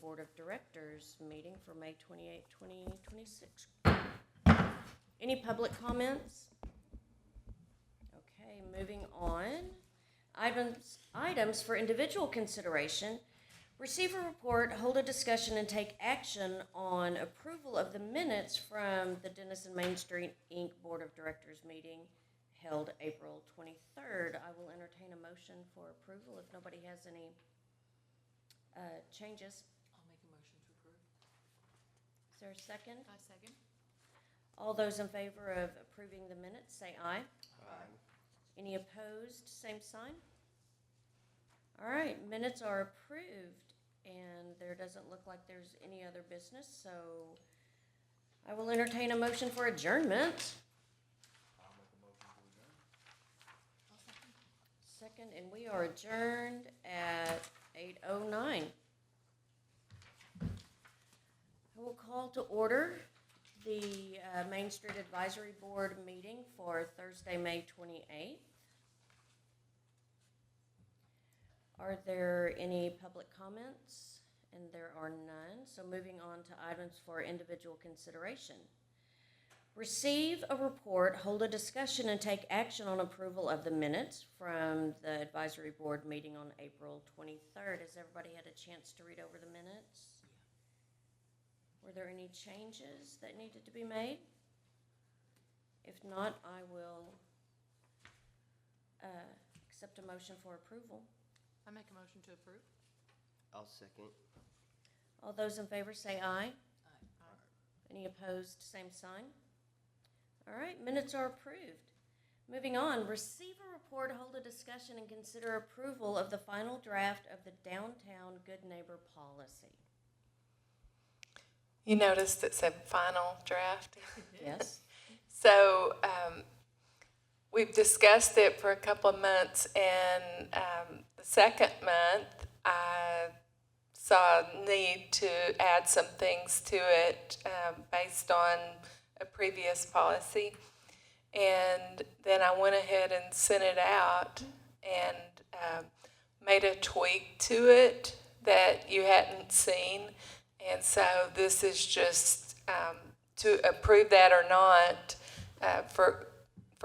Board of Directors meeting for May 28, 2026. Any public comments? Okay, moving on. Items for individual consideration. Receive a report, hold a discussion, and take action on approval of the minutes from the Denison Main Street, Inc. Board of Directors meeting held April 23rd. I will entertain a motion for approval if nobody has any changes. I'll make a motion to approve. Is there a second? I second. All those in favor of approving the minutes, say aye. Aye. Any opposed, same sign. All right, minutes are approved, and there doesn't look like there's any other business, so I will entertain a motion for adjournment. I'll make a motion to adjourn. I'll second. Second, and we are adjourned at 8:09. I will call to order the Main Street Advisory Board meeting for Thursday, May 28th. Are there any public comments? And there are none. So moving on to items for individual consideration. Receive a report, hold a discussion, and take action on approval of the minutes from the advisory board meeting on April 23rd. Has everybody had a chance to read over the minutes? Were there any changes that needed to be made? If not, I will accept a motion for approval. I make a motion to approve. I'll second. All those in favor say aye. Aye. Any opposed, same sign. All right, minutes are approved. Moving on, receive a report, hold a discussion, and consider approval of the final draft of the downtown good neighbor policy. You noticed it said final draft. Yes? So we've discussed it for a couple of months, and the second month I saw a need to add some things to it based on a previous policy. And then I went ahead and sent it out and made a tweak to it that you hadn't seen. And so this is just to approve that or not for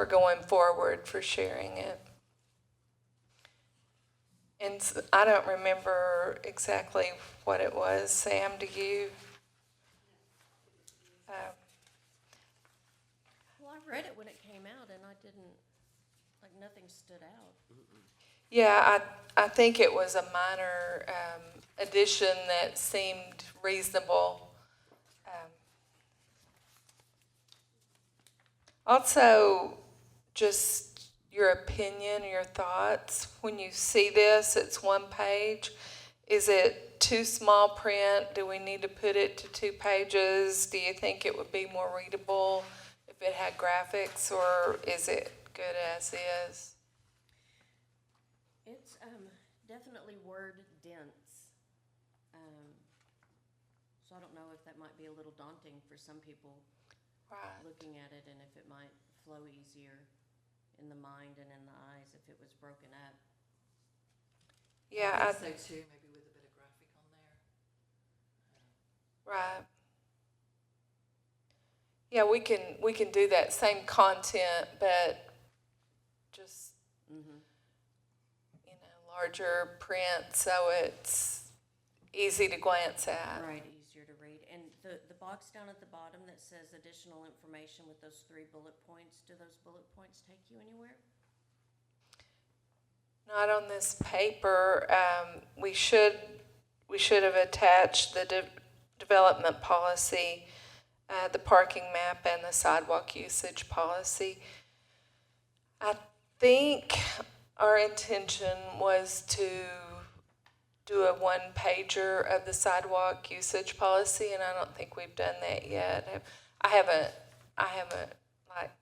going forward, for sharing it. And I don't remember exactly what it was. Sam, do you? Well, I read it when it came out, and I didn't, like, nothing stood out. Yeah, I think it was a minor addition that seemed reasonable. Also, just your opinion, your thoughts. When you see this, it's one page. Is it too small print? Do we need to put it to 2 pages? Do you think it would be more readable if it had graphics, or is it good as is? It's definitely word dense. So I don't know if that might be a little daunting for some people Right. looking at it, and if it might flow easier in the mind and in the eyes if it was broken up. Yeah, I think so too, maybe with a bit of graphic on there. right. Yeah, we can do that same content, but just larger print so it's easy to glance at. Right, easier to read. And the box down at the bottom that says additional information with those 3 bullet points, do those bullet points take you anywhere? Not on this paper. We should have attached the development policy, the parking map, and the sidewalk usage policy. I think our intention was to do a 1-pager of the sidewalk usage policy, and I don't think we've done that yet. I haven't like,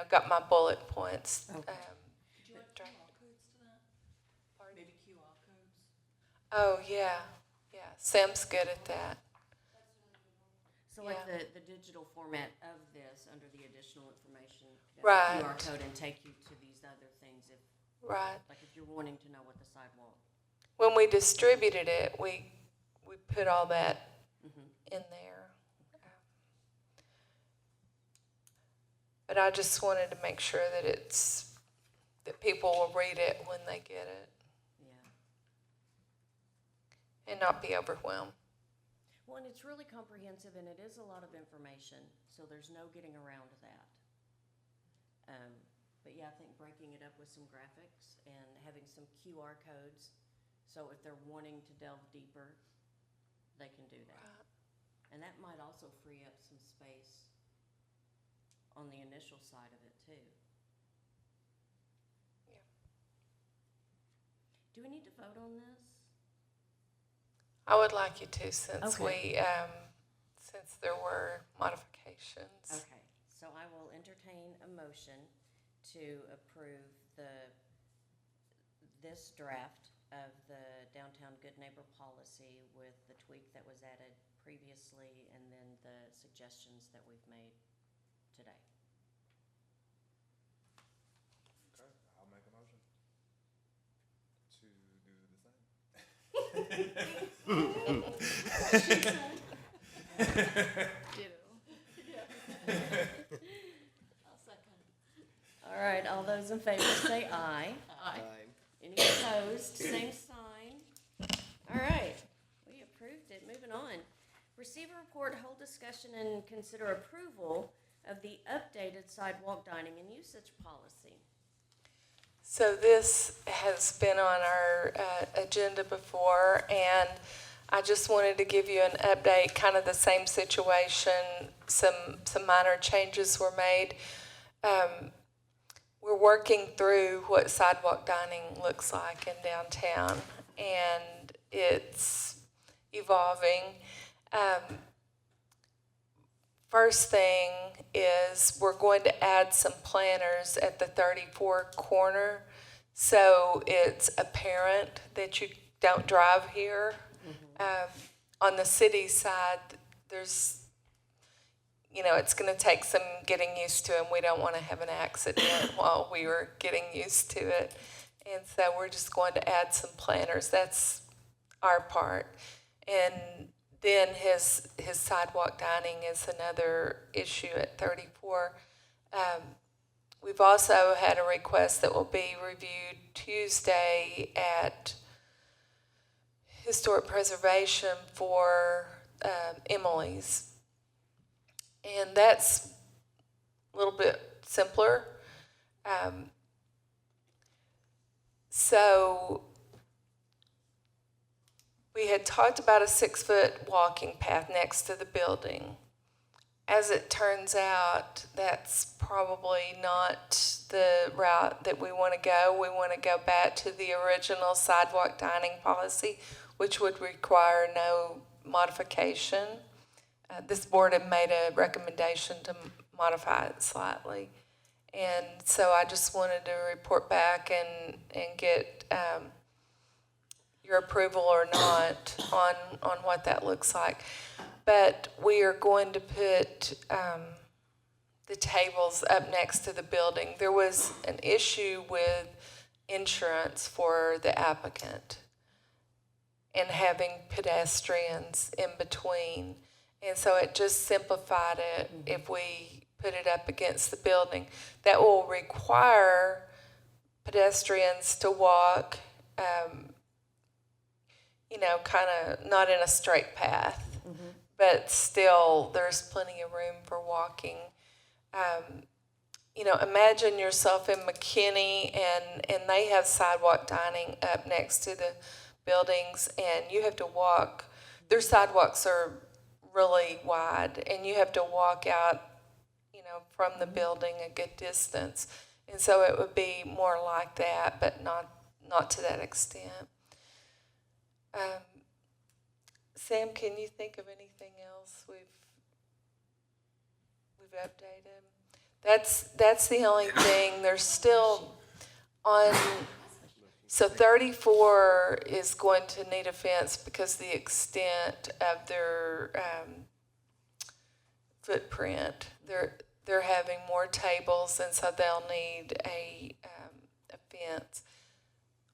got my bullet points. Okay. Did you add QR codes to that? Or maybe QR codes? Oh, yeah. Sam's good at that. So like the digital format of this under the additional information, Right. QR code, and take you to these other things if, Right. like if you're wanting to know what the sidewalk. When we distributed it, we put all that Mhm. in there. But I just wanted to make sure that that people will read it when they get it Yeah. and not be overwhelmed. Well, and it's really comprehensive, and it is a lot of information, so there's no getting around that. But yeah, I think breaking it up with some graphics and having some QR codes, so if they're wanting to delve deeper, they can do that. Right. And that might also free up some space on the initial side of it too. Yeah. Do we need to vote on this? I would like you to, since Okay. since there were modifications. Okay, so I will entertain a motion to approve this draft of the downtown good neighbor policy with the tweak that was added previously and then the suggestions that we've made today. Okay, I'll make a motion to do the same. Ditto. I'll second. All right, all those in favor say aye. Aye. Any opposed, same sign. All right, we approved it. Moving on. Receive a report, hold discussion, and consider approval of the updated sidewalk dining and usage policy. So this has been on our agenda before, and I just wanted to give you an update, kind of the same situation. Some minor changes were made. We're working through what sidewalk dining looks like in downtown, and it's evolving. First thing is we're going to add some planters at the 34 corner, so it's apparent that you don't drive here. On the city side, there's, it's going to take some getting used to, and we don't want to have an accident while we were getting used to it. And so we're just going to add some planters. That's our part. And then his sidewalk dining is another issue at 34. We've also had a request that will be reviewed Tuesday at Historic Preservation for Emily's. And that's a little bit simpler. So we had talked about a 6-foot walking path next to the building. As it turns out, that's probably not the route that we want to go. We want to go back to the original sidewalk dining policy, which would require no modification. This board had made a recommendation to modify it slightly. And so I just wanted to report back and get your approval or not on what that looks like. But we are going to put the tables up next to the building. There was an issue with insurance for the applicant and having pedestrians in between. And so it just simplified it if we put it up against the building. That will require pedestrians to walk, kind of not in a straight path, but still there's plenty of room for walking. Imagine yourself in McKinney and they have sidewalk dining up next to the buildings, and you have to walk. Their sidewalks are really wide, and you have to walk out, from the building a good distance. And so it would be more like that, but not to that extent. Sam, can you think of anything else we've updated? That's the only thing. There's still on. So 34 is going to need a fence because the extent of their footprint. They're having more tables, and so they'll need a fence.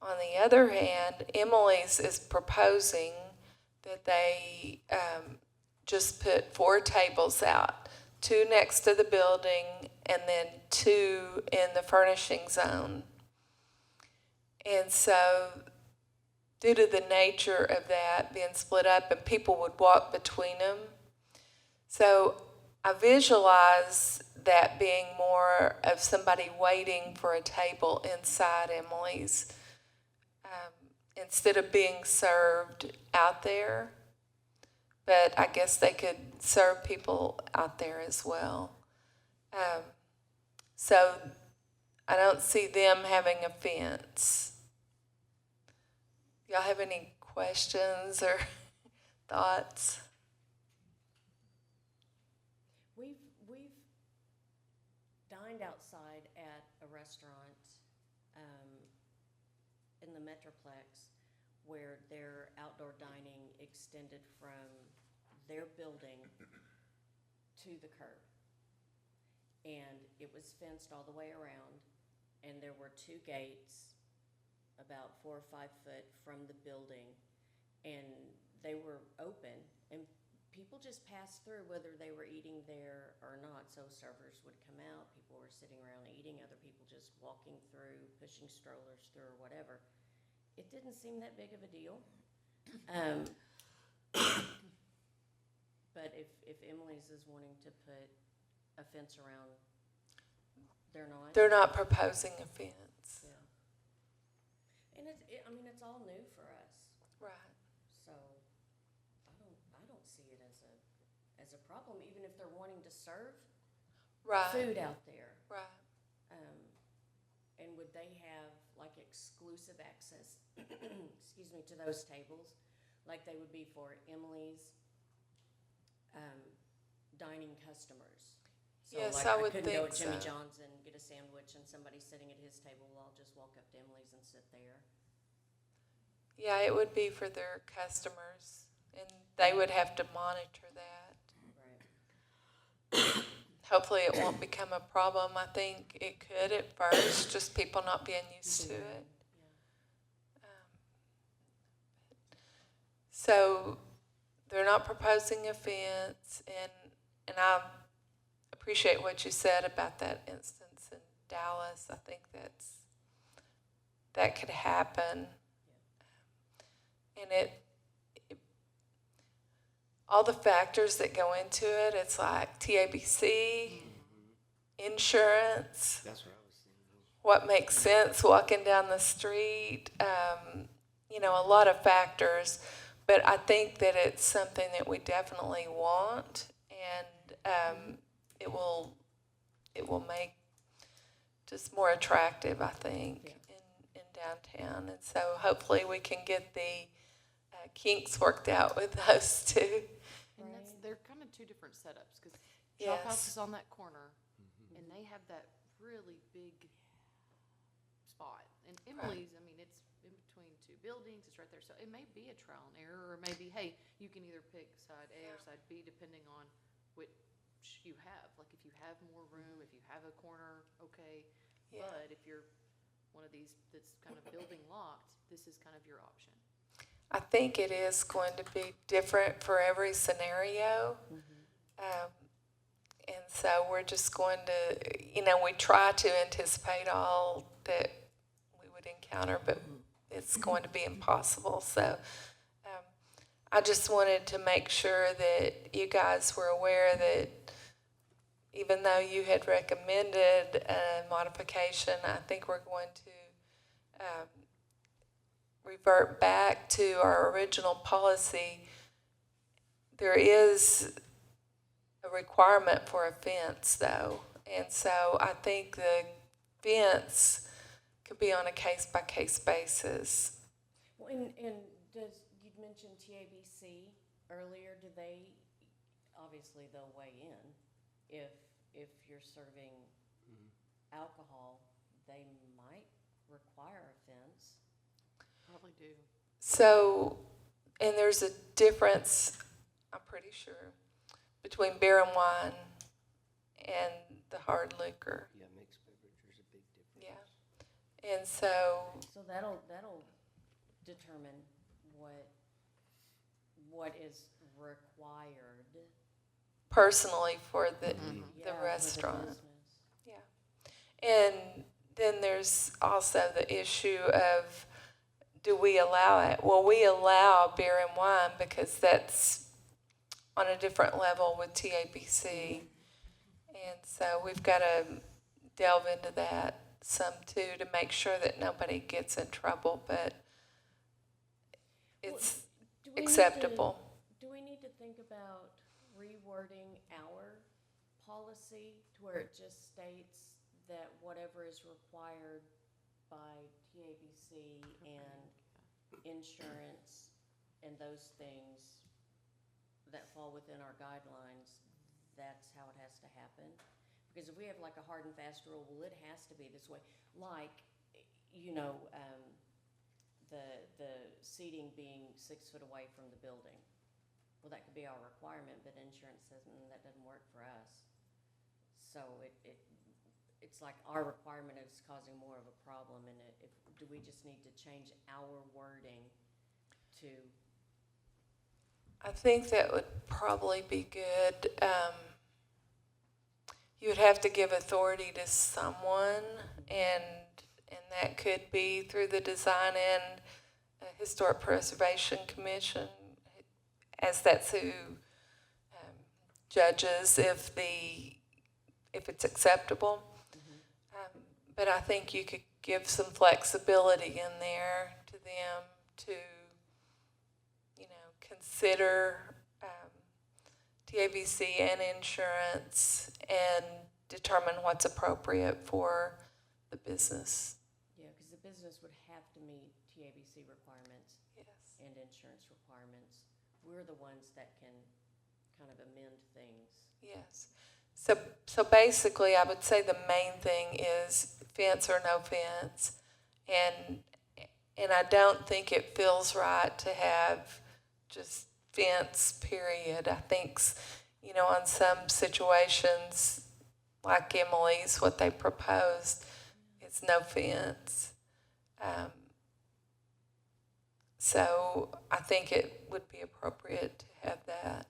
On the other hand, Emily's is proposing that they just put 4 tables out, 2 next to the building and then 2 in the furnishing zone. And so due to the nature of that being split up and people would walk between them, so I visualize that being more of somebody waiting for a table inside Emily's instead of being served out there. But I guess they could serve people out there as well. So I don't see them having a fence. Y'all have any questions or thoughts? We've dined outside at a restaurant in the Metroplex where their outdoor dining extended from their building to the curb. And it was fenced all the way around, and there were 2 gates about 4 or 5 foot from the building, and they were open, and people just passed through whether they were eating there or not. So servers would come out, people were sitting around eating, other people just walking through, pushing strollers through or whatever. It didn't seem that big of a deal. But if Emily's is wanting to put a fence around, they're not? They're not proposing a fence. Yeah. And it's all new for us. Right. So I don't see it as a problem, even if they're wanting to serve Right. food out there. Right. And would they have like exclusive access, excuse me, to those tables, like they would be for Emily's dining customers? So Yes, like I would couldn't go think at Jimmy so. John's and get a sandwich and somebody's sitting at his table, well, I'll just walk up to Emily's and sit there. Yeah, it would be for their customers, and they would have to monitor that. Right. Hopefully it won't become a problem. I think it could at first, just people not being used to it. So they're not proposing a fence, and I appreciate what you said about that instance in Dallas. I think that could happen. And all the factors that go into it, it's like TABC, insurance, That's what I was thinking. what makes sense walking down the street, a lot of factors. But I think that it's something that we definitely want, and it will make just more attractive, I think, in downtown. And so hopefully we can get the kinks worked out with those two. And they're kind of 2 different setups, because Yes. Shop House is on that corner, and they have that really big spot. And Emily's, I mean, it's in between 2 buildings, it's right there, so it may be a trial and error, or maybe, hey, you can either pick side A or side B, depending on which you have. Like, if you have more room, if you have a corner, okay. Yeah. But if you're one of these that's kind of building locked, this is kind of your option. I think it is going to be different for every scenario. And so we're just going to, we try to anticipate all that we would encounter, but it's going to be impossible. So I just wanted to make sure that you guys were aware that even though you had recommended a modification, I think we're going to revert back to our original policy. There is a requirement for a fence, though, and so I think the fence could be on a case-by-case basis. Well, and you'd mentioned TABC earlier, obviously they'll weigh in. If you're serving alcohol, they might require a fence. Probably do. So, and there's a difference, I'm pretty sure, between beer and wine and the hard liquor. Yeah, mixed beverage, there's a big difference. Yeah. And so, So that'll determine what is required. personally for the Yeah, for restaurant. business. And then there's also the issue of, do we allow it? Well, we allow beer and wine because that's on a different level with TABC. And so we've got to delve into that some too to make sure that nobody gets in trouble, but it's Do we need to- acceptable. Do we need to think about rewording our policy to where it just states that whatever is required by TABC and insurance and those things that fall within our guidelines, that's how it has to happen? Because if we have like a hard and fast rule, well, it has to be this way, like, the seating being 6 foot away from the building. Well, that could be our requirement, but insurance says, that doesn't work for us. So it's like our requirement is causing more of a problem, and do we just need to change our wording to, I think that would probably be good. You would have to give authority to someone, and that could be through the Design and Historic Preservation Commission, as that's who judges if it's acceptable. But I think you could give some flexibility in there to them to, consider TABC and insurance and determine what's appropriate for the business. yeah, because the business would have to meet TABC requirements Yes. and insurance requirements. We're the ones that can kind of amend things. Yes. So basically, I would say the main thing is fence or no fence, and I don't think it feels right to have just fence, period. I think, on some situations, like Emily's, what they proposed is no fence. So I think it would be appropriate to have that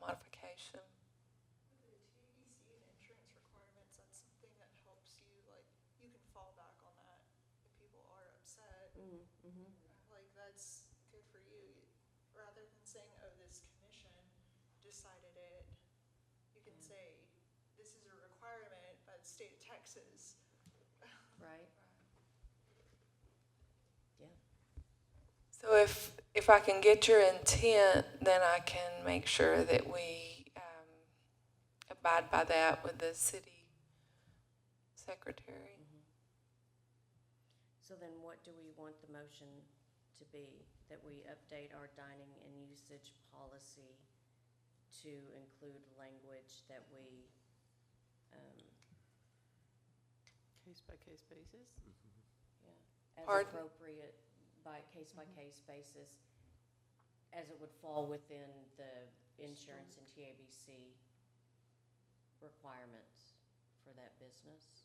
modification. The TABC and insurance requirements, that's something that helps you, like, you can fall back on that if people are upset. Mm-hmm. Like, that's good for you. Rather than saying, oh, this commission decided it, you can say, this is a requirement by the state of Texas. Right? Yeah. So if I can get your intent, then I can make sure that we abide by that with the city secretary. So then what do we want the motion to be? That we update our dining and usage policy to include language that we, Case-by-case basis? as Pardon? appropriate by case basis, as it would fall within the insurance and TABC requirements for that business.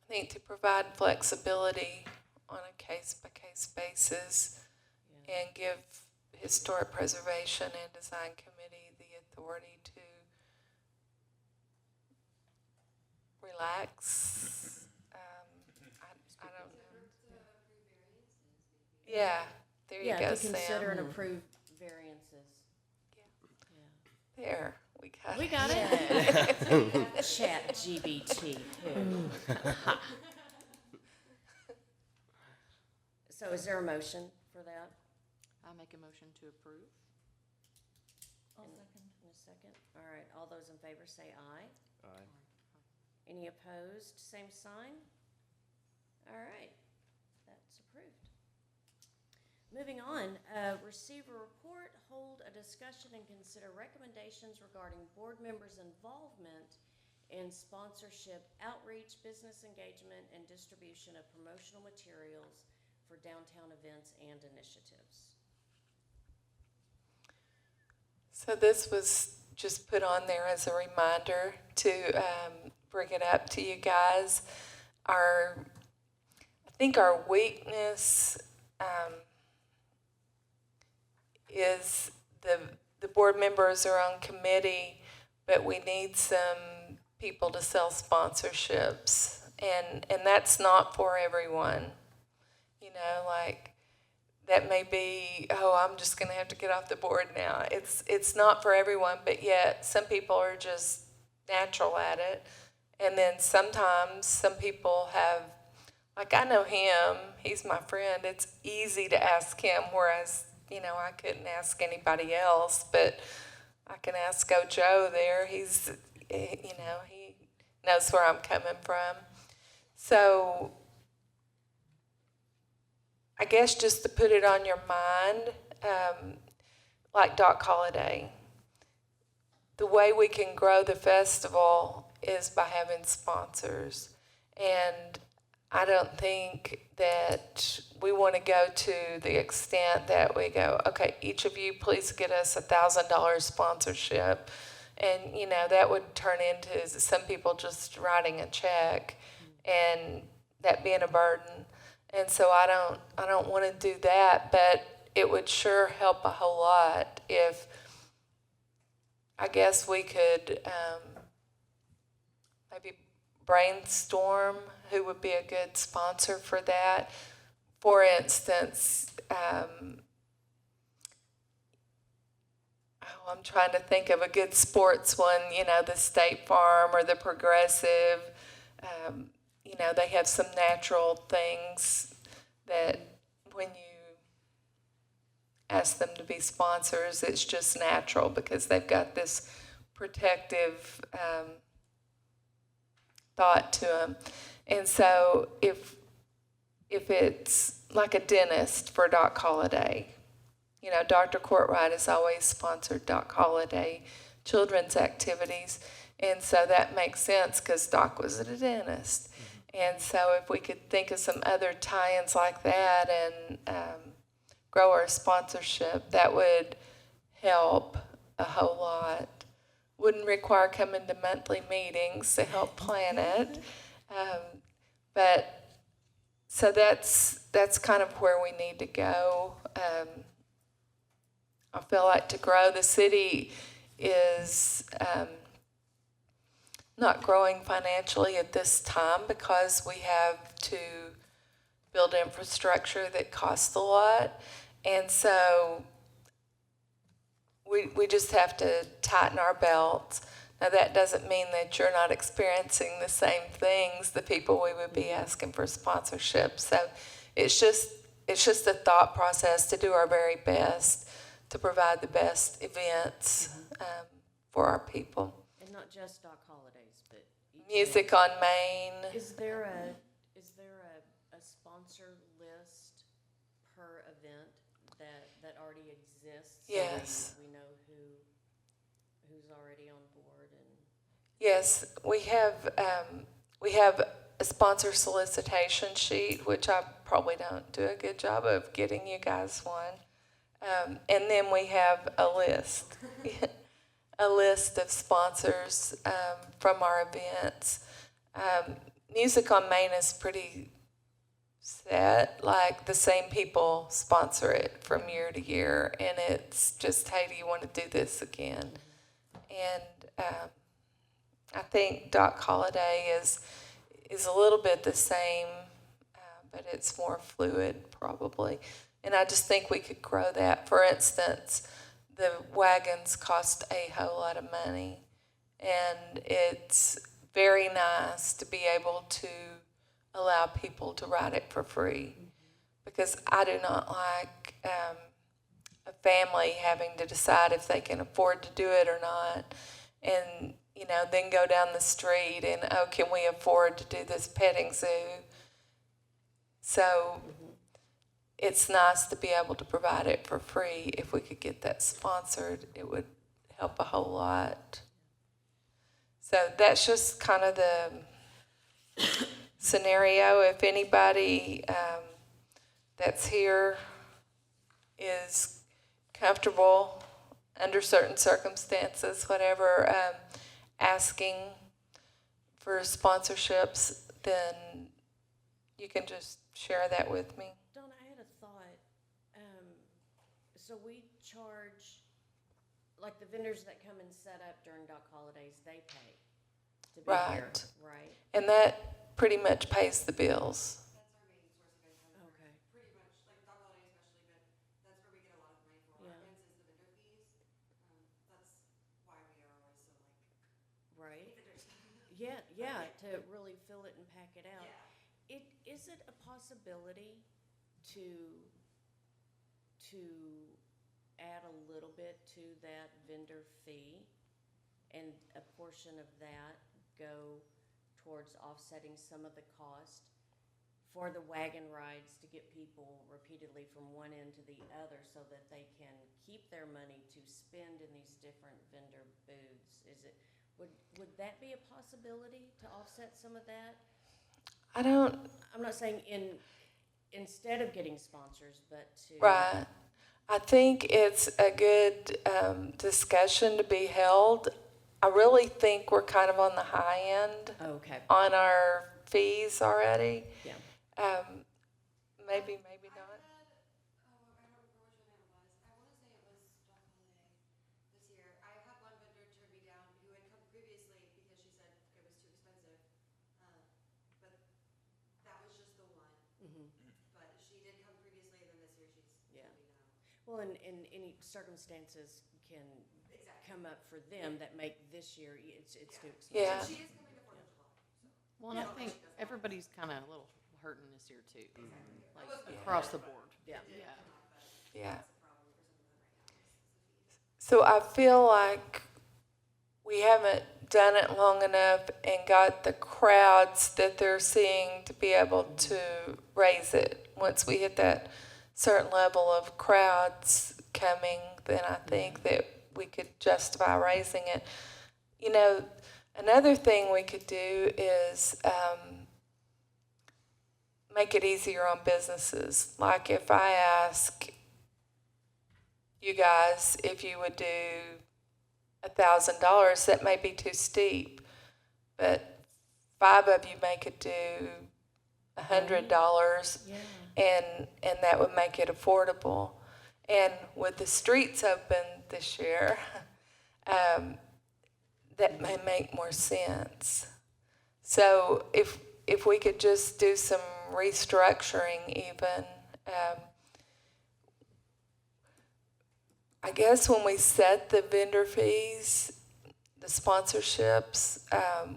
I think to provide flexibility on a case-by-case basis Yeah. and give Historic Preservation and Design Committee the authority to relax. I don't know. Yeah, there you go, Yeah, to consider Sam. and approve variances. There, we got it. We got it. Chat GBT. So is there a motion for that? I make a motion to approve. In a second. All right, all those in favor say aye. Aye. Any opposed, same sign? All right, that's approved. Moving on, receive a report, hold a discussion, and consider recommendations regarding board members' involvement in sponsorship, outreach, business engagement, and distribution of promotional materials for downtown events and initiatives. So this was just put on there as a reminder to bring it up to you guys. I think our weakness is the board members are on committee, but we need some people to sell sponsorships. And that's not for everyone. You know, like, that may be, oh, I'm just gonna have to get off the board now. It's not for everyone, but yet some people are just natural at it. And then sometimes some people have, like, I know him, he's my friend, it's easy to ask him, whereas, you know, I couldn't ask anybody else, but I can ask Joe there. He's, you know, he knows where I'm coming from. So I guess just to put it on your mind, like Doc Holliday, the way we can grow the festival is by having sponsors. And I don't think that we want to go to the extent that we go, okay, each of you please get us $1,000 sponsorship. And, you know, that would turn into some people just writing a check and that being a burden. And so I don't want to do that, but it would sure help a whole lot if, I guess we could maybe brainstorm who would be a good sponsor for that. For instance, I'm trying to think of a good sports one, you know, the State Farm or the Progressive. You know, they have some natural things that when you ask them to be sponsors, it's just natural because they've got this protective thought to them. And so if it's like a dentist for Doc Holliday, you know, Dr. Courtwright has always sponsored Doc Holliday children's activities. And so that makes sense because Doc was a dentist. And so if we could think of some other tie-ins like that and grow our sponsorship, that would help a whole lot. Wouldn't require coming to monthly meetings to help plan it. But so that's kind of where we need to go. I feel like to grow, the city is not growing financially at this time because we have to build infrastructure that costs a lot. And so we just have to tighten our belts. Now that doesn't mean that you're not experiencing the same things, the people we would be asking for sponsorship. So it's just a thought process to do our very best to provide the best events for our people. And not just Doc Holidays, but Music on Main. Is there a sponsor list per event that already exists? So Yes. we know who's already on board and. Yes, we have a sponsor solicitation sheet, which I probably don't do a good job of getting you guys one. And then we have a list, a list of sponsors from our events. Music on Main is pretty set, like the same people sponsor it from year to year, and it's just, hey, do you want to do this again? And I think Doc Holliday is a little bit the same, but it's more fluid probably. And I just think we could grow that. For instance, the wagons cost a whole lot of money, and it's very nice to be able to allow people to ride it for free, because I do not like a family having to decide if they can afford to do it or not, and you know, then go down the street and, oh, can we afford to do this petting zoo? So it's nice to be able to provide it for free. If we could get that sponsored, it would help a whole lot. So that's just kind of the scenario. If anybody that's here is comfortable under certain circumstances, whatever, asking for sponsorships, then you can just share that with me. Donna, I had a thought. so we charge, like the vendors that come and set up during dock holidays, they pay to be here, Right. right? And that pretty much pays the bills. That's our main source of income. Okay. Pretty much, like Dog Holiday especially, but that's where we get a lot of money for. Our Yeah. expenses, the vendor fees. That's why we are always so Right? vendors. Yeah, to really fill it and pack it out. Yeah. Is it a possibility to add a little bit to that vendor fee and a portion of that go towards offsetting some of the cost for the wagon rides to get people repeatedly from one end to the other so that they can keep their money to spend in these different vendor booths? Would that be a possibility to offset some of that? I'm not saying instead of getting sponsors, but to. Right. I think it's a good discussion to be held. I really think we're kind of on the high end Okay, on our fees already. yeah. Maybe not. I don't remember which one it was. I want to say it was Dog Holiday this year. I had one vendor turn me down who had come previously because she said it was too expensive. But that was just the one. Mhm. But she did come previously, and then this year she's Yeah. told me no. Well, and any circumstances can Exactly. come up for them that make this year, it's too expensive. Yeah. So she is coming to 4th of July. So. Well, and I think everybody's kind of a little hurting this year too, like Yeah. across the board. Yeah. Yeah. Yeah. That's a problem for some of them right now is the fees. So I feel like we haven't done it long enough and got the crowds that they're seeing to be able to raise it. Once we hit that certain level of crowds coming, then I think that we could justify raising it. You know, another thing we could do is make it easier on businesses. Like if I ask you guys if you would do $1,000, that may be too steep, but 5 of you may could do $100, Yeah. and that would make it affordable. And with the streets open this year, that may make more sense. So if we could just do some restructuring even, I guess when we set the vendor fees, the sponsorships,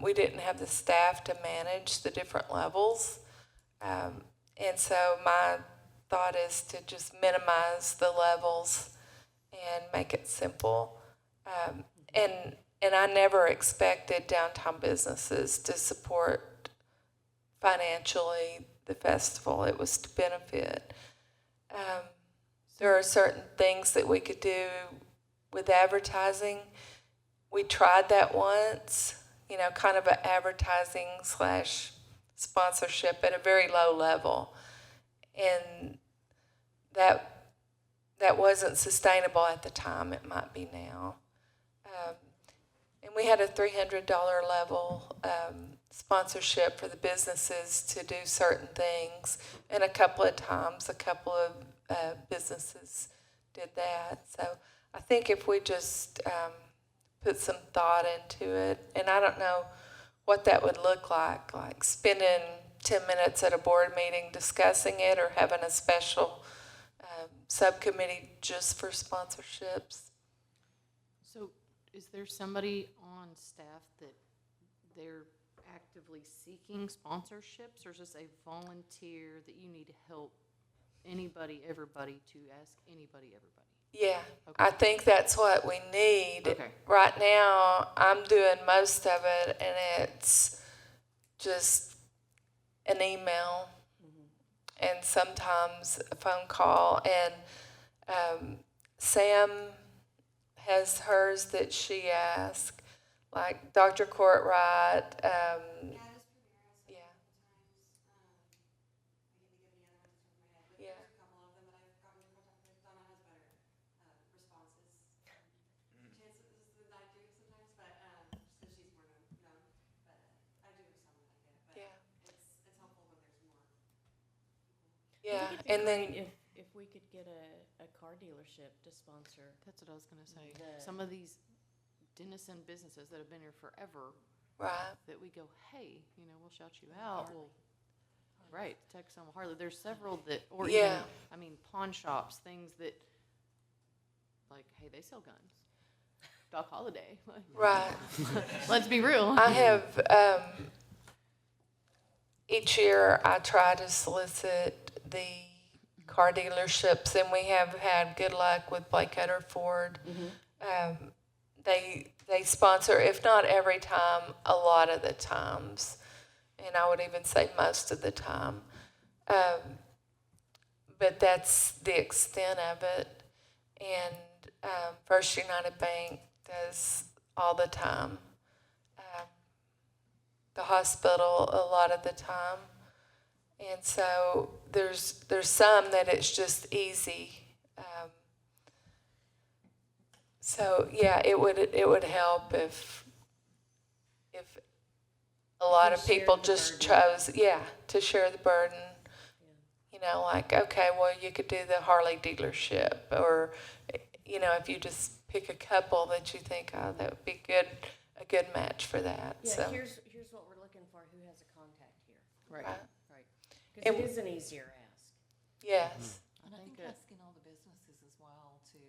we didn't have the staff to manage the different levels. And so my thought is to just minimize the levels and make it simple. And I never expected downtown businesses to support financially the festival. It was to benefit. There are certain things that we could do with advertising. We tried that once, you know, kind of an advertising / sponsorship at a very low level. And that wasn't sustainable at the time. It might be now. And we had a $300 level sponsorship for the businesses to do certain things. And a couple of times, a couple of businesses did that. So I think if we just put some thought into it, and I don't know what that would look like spending 10 minutes at a board meeting discussing it or having a special subcommittee just for sponsorships. So is there somebody on staff that they're actively seeking sponsorships, or is this a volunteer that you need help anybody, everybody to ask anybody, everybody? Yeah, Okay. I think that's what we need. Okay. Right now, I'm doing most of it, and it's just an email and sometimes a phone call. And Sam has hers that she asks, like Dr. Courtwright. Addis Premier, I Yeah. said a couple times. I can't think of any other ones off the top of my head, but Yeah. there's a couple of them that I've gotten in contact with. Donna has better responses chances than I do sometimes, but just 'cause she's more known. But I do have some that I get, but Yeah. it's helpful when there's more. Yeah, I think it'd be and then great if we could get a car dealership to sponsor. That's what I was gonna say. The- Some of these Denison businesses that have been here forever, Right. that we go, hey, we'll shout you out. We'll, right, text them Harley. There's several that, or Yeah. even, pawn shops, things that, like, hey, they sell guns. Doc Holliday. Like, Right. let's be real. I have, each year I try to solicit the car dealerships, and we have had good luck with Blake Cutter Ford. They sponsor, if not every time, a lot of the times, and I would even say most of the time. But that's the extent of it. And First United Bank does all the time. The hospital a lot of the time. And so there's some that it's just easy. So yeah, it would help if a lot You of people shared the just burden. chose, to share the burden. Like, okay, well, you could do the Harley dealership, or if you just pick a couple that you think, oh, that would be a good match for that. Yeah, So here's what we're looking for, who has a contact here. Right, Right. right. Because And- it is an easier ask. yes, And I think that- asking all the businesses as well to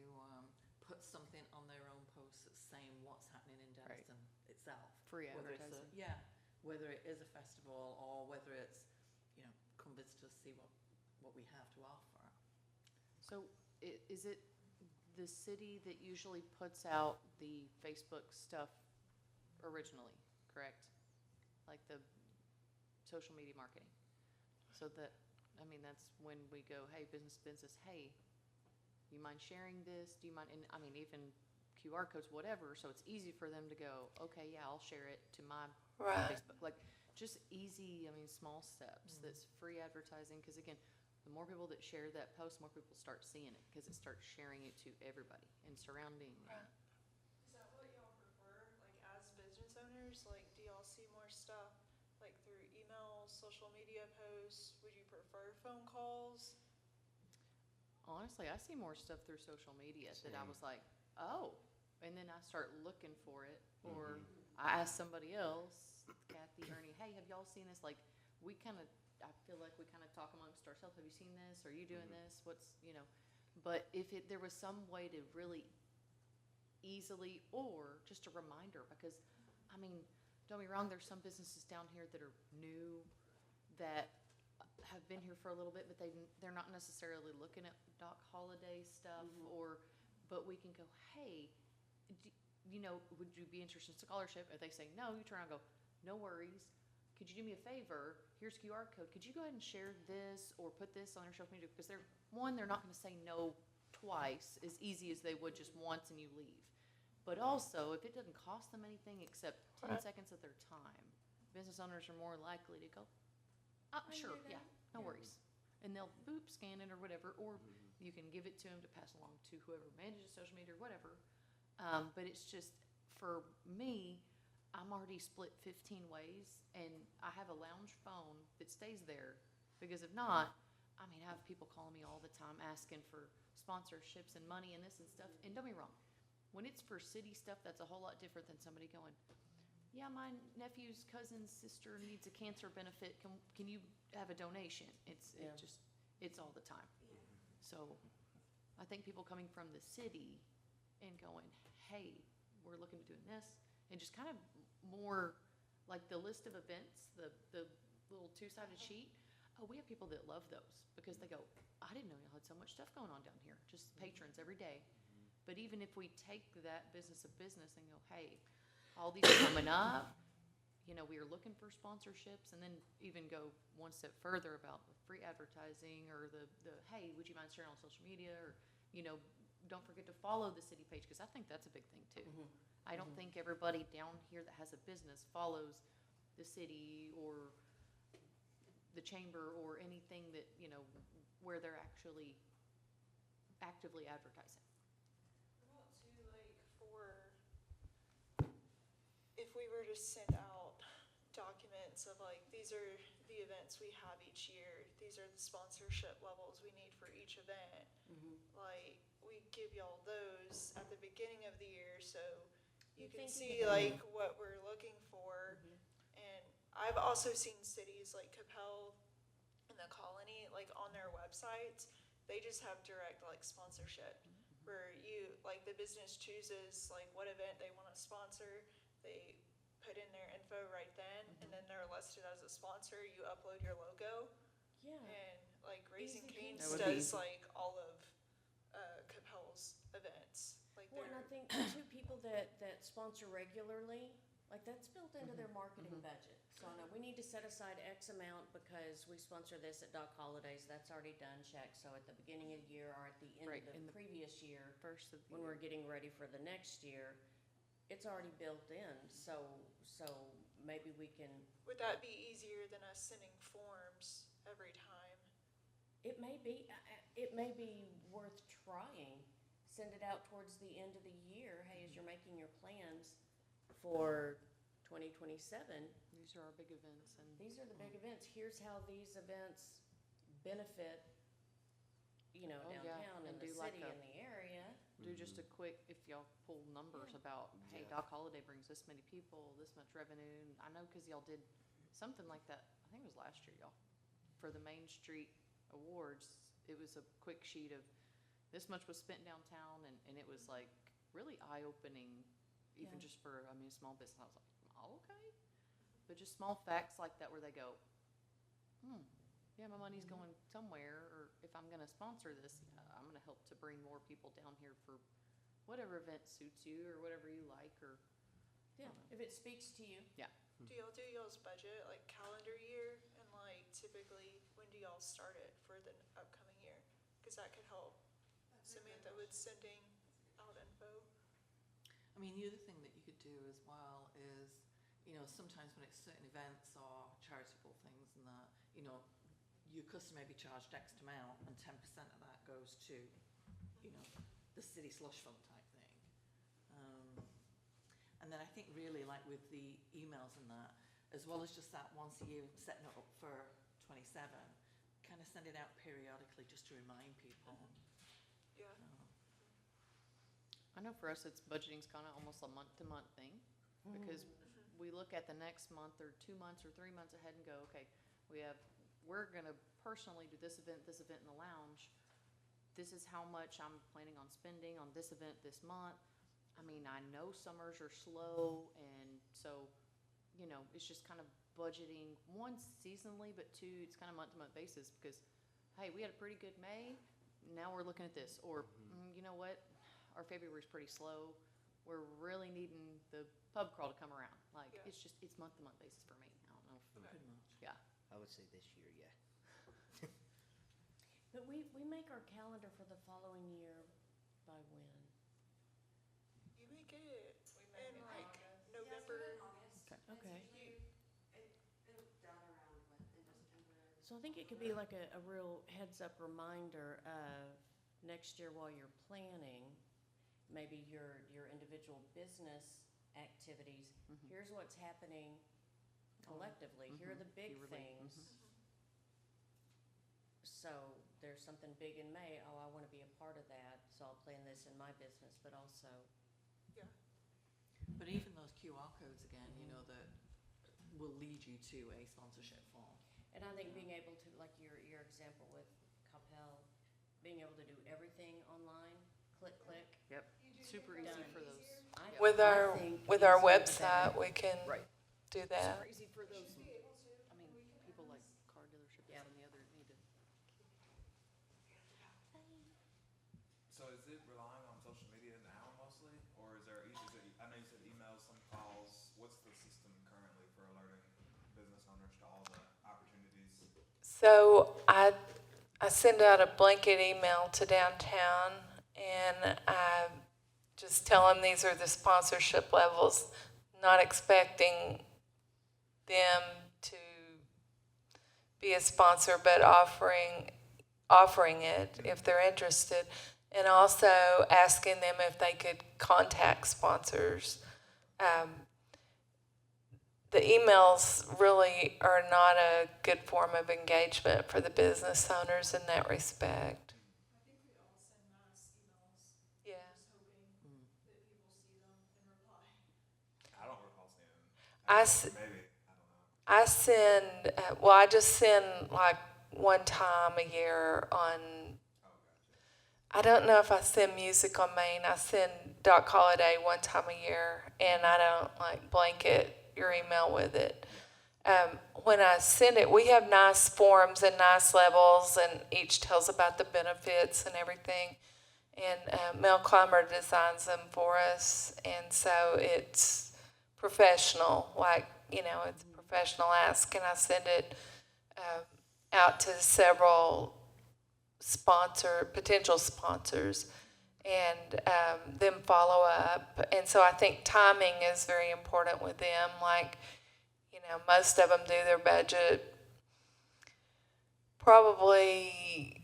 put something on their own posts that's saying what's happening in Right. Denison itself. Free Whether it's advertising. whether it is a festival or whether it's, come visit us, see what we have to offer. So is it the city that usually puts out the Facebook stuff originally, correct? Like the social media marketing? So that's when we go, hey, business, hey, you mind sharing this? Do you mind, and even QR codes, whatever, so it's easy for them to go, okay, yeah, I'll share it to my right, Facebook. Like, just easy, small steps. That's free advertising, because again, the more people that share that post, the more people start seeing it, because it starts sharing it to everybody and surrounding. Is that what y'all prefer, like as business owners? Like, do y'all see more stuff like through emails, social media posts? Would you prefer phone calls? Honestly, I see more stuff through social media that I was like, oh, and then I start looking for it, or I ask somebody else, Kathy, Ernie, hey, have y'all seen this? Like, I feel like we kind of talk amongst ourselves. Have you seen this? Are you doing this? What's, but if there was some way to really easily, or just a reminder, because, don't be wrong, there's some businesses down here that are new, that have been here for a little bit, but they're not necessarily looking at Doc Holliday stuff, but we can go, hey, would you be interested in scholarship? If they say no, you turn around and go, no worries. Could you do me a favor? Here's QR code. Could you go ahead and share this or put this on your social media? Because they're not going to say no twice as easy as they would just once and you leave. But also, if it doesn't cost them anything except 10 Right. seconds of their time, business owners are more likely to go, sure, yeah, no worries. And they'll scan it or whatever, or you can give it to them to pass along to whoever manages social media or whatever. But it's just, for me, I'm already split 15 ways, and I have a lounge phone that stays there, because if not, I have people calling me all the time asking for sponsorships and money and this and stuff. And don't be wrong, when it's for city stuff, that's a whole lot different than somebody going, yeah, my nephew's cousin's sister needs a cancer benefit. Can you have a donation? It's all the time. So I think people coming from the city and going, hey, we're looking at doing this, and just kind of more like the list of events, the little two-sided sheet. Oh, we have people that love those, because they go, I didn't know y'all had so much stuff going on down here, just patrons every day. But even if we take that business of business and go, hey, all these are coming up, we are looking for sponsorships, and then even go one step further about the free advertising, or the hey, would you mind sharing on social media, or don't forget to follow the city page, because I think that's a big thing too. I don't think everybody down here that has a business follows the city or the chamber or anything that, where they're actually actively advertising. What about too, like, if we were to send out documents of like, these are the events we have each year, these are the sponsorship levels we need for each event, like, give y'all those at the beginning of the year, so you You can think see like what we're looking for. And I've also seen cities like Capel and the Colony, like on their websites, they just have direct like sponsorship. Where you, like the business chooses like what event they wanna sponsor, they put in their info right then, and then they're listed as a sponsor, you upload your logo. Yeah, And like Raising Easy Cane's That would be does easy. like all of Capel's events. Like well, and I they're, think the two people that sponsor regularly, like that's built into their marketing budget. So I know we need to set aside X amount because we sponsor this at Doc Holidays, that's already done, check. So at the beginning of the year or at the end Right, of in the the previous year, First of the when year. we're getting ready for the next year, it's already built in, so maybe we can, would that be easier than us sending forms every time? it may be, it may be worth trying. Send it out towards the end of the year, hey, as you're making your plans for 2027, These are our big events, and these are the big events, here's how these events benefit, you know, Oh, yeah, downtown and and the do like city a- and the area. do just a quick, if y'all pull numbers about, hey, Yeah. Doc Holiday brings this many people, this much revenue. I know, cause y'all did something like that, I think it was last year, y'all, for the Main Street Awards. It was a quick sheet of this much was spent downtown, and it was like really eye-opening, even Yeah. just for, I mean, small business. I was like, oh, okay. But just small facts like that where they go, yeah, my money's going somewhere, or if I'm gonna sponsor this, yeah, I'm gonna help to bring more people down here for whatever event suits you, or whatever you like, or, Yeah, if it speaks to you. Do y'all do y'all's budget like calendar year, and like typically when do y'all start it for the upcoming year? Cause that could help Samantha with sending out info. I mean, the other thing that you could do as well is, you know, sometimes when it's certain events or charitable things and that, you know, your customer may be charged X amount and 10% of that goes to, you know, the city slush fund type thing. And then I think really like with the emails and that, as well as just that once a year setting it up for 27, kind of send it out periodically just to remind people. Yeah. I know for us, it's budgeting's kinda almost a month-to-month thing, because we look at the next month, or 2 months, or 3 months ahead and go, okay, we're gonna personally do this event in the lounge. This is how much I'm planning on spending on this event this month. I mean, I know summers are slow, and so, you know, it's just kind of budgeting, one, seasonally, but two, it's kind of month-to-month basis, because, hey, we had a pretty good May, now we're looking at this, or, you know what, our February's pretty slow, we're really needing the pub crawl to come around, like, Yeah. it's month-to-month basis for me, I don't know if, Pretty much. yeah. I would say this year, yeah. But we make our calendar for the following year by when? You make it in like Yes, November. we're in August. Okay. It's Okay. usually, it'll down around, what, end of September. So I think it could be like a real heads-up reminder of next year while you're planning, maybe your individual business activities. Here's what's happening collectively, here are the big Yearly, things. So there's something big in May, oh, I wanna be a part of that, so I'll plan this in my business, but also, But even those QR codes again, you know, that will lead you to a sponsorship form. and I think being able to, like your example with Capel, being able to do everything online, click, click. Yep, super easy Done. for those. I- With I our, think with our easier the website, better. we can Right. do that. Super easy for those, I mean, people like car dealerships Yeah. and the other need to. So is it relying on social media now mostly, or is there, I know you said emails, some calls, what's the system currently for alerting business owners to all the opportunities? So I send out a blanket email to downtown, and I just tell them these are the sponsorship levels, not expecting them to be a sponsor, but offering it if they're interested, and also asking them if they could contact sponsors. The emails really are not a good form of engagement for the business owners in that respect. I think we all send mass emails I, s- Maybe, I don't know. I send, well, I just send like one time a year on, Oh, gotcha. I don't know if I send music on Maine. I send Doc Holiday one time a year, and I don't like blanket your email with it. When I send it, we have nice forms and nice levels, and each tells about the benefits and everything. And Mel Clymer designs them for us, and so it's professional, like, it's a professional ask, and I send it out to several potential sponsors, and then follow up. And so I think timing is very important with them. Like, most of them do their budget probably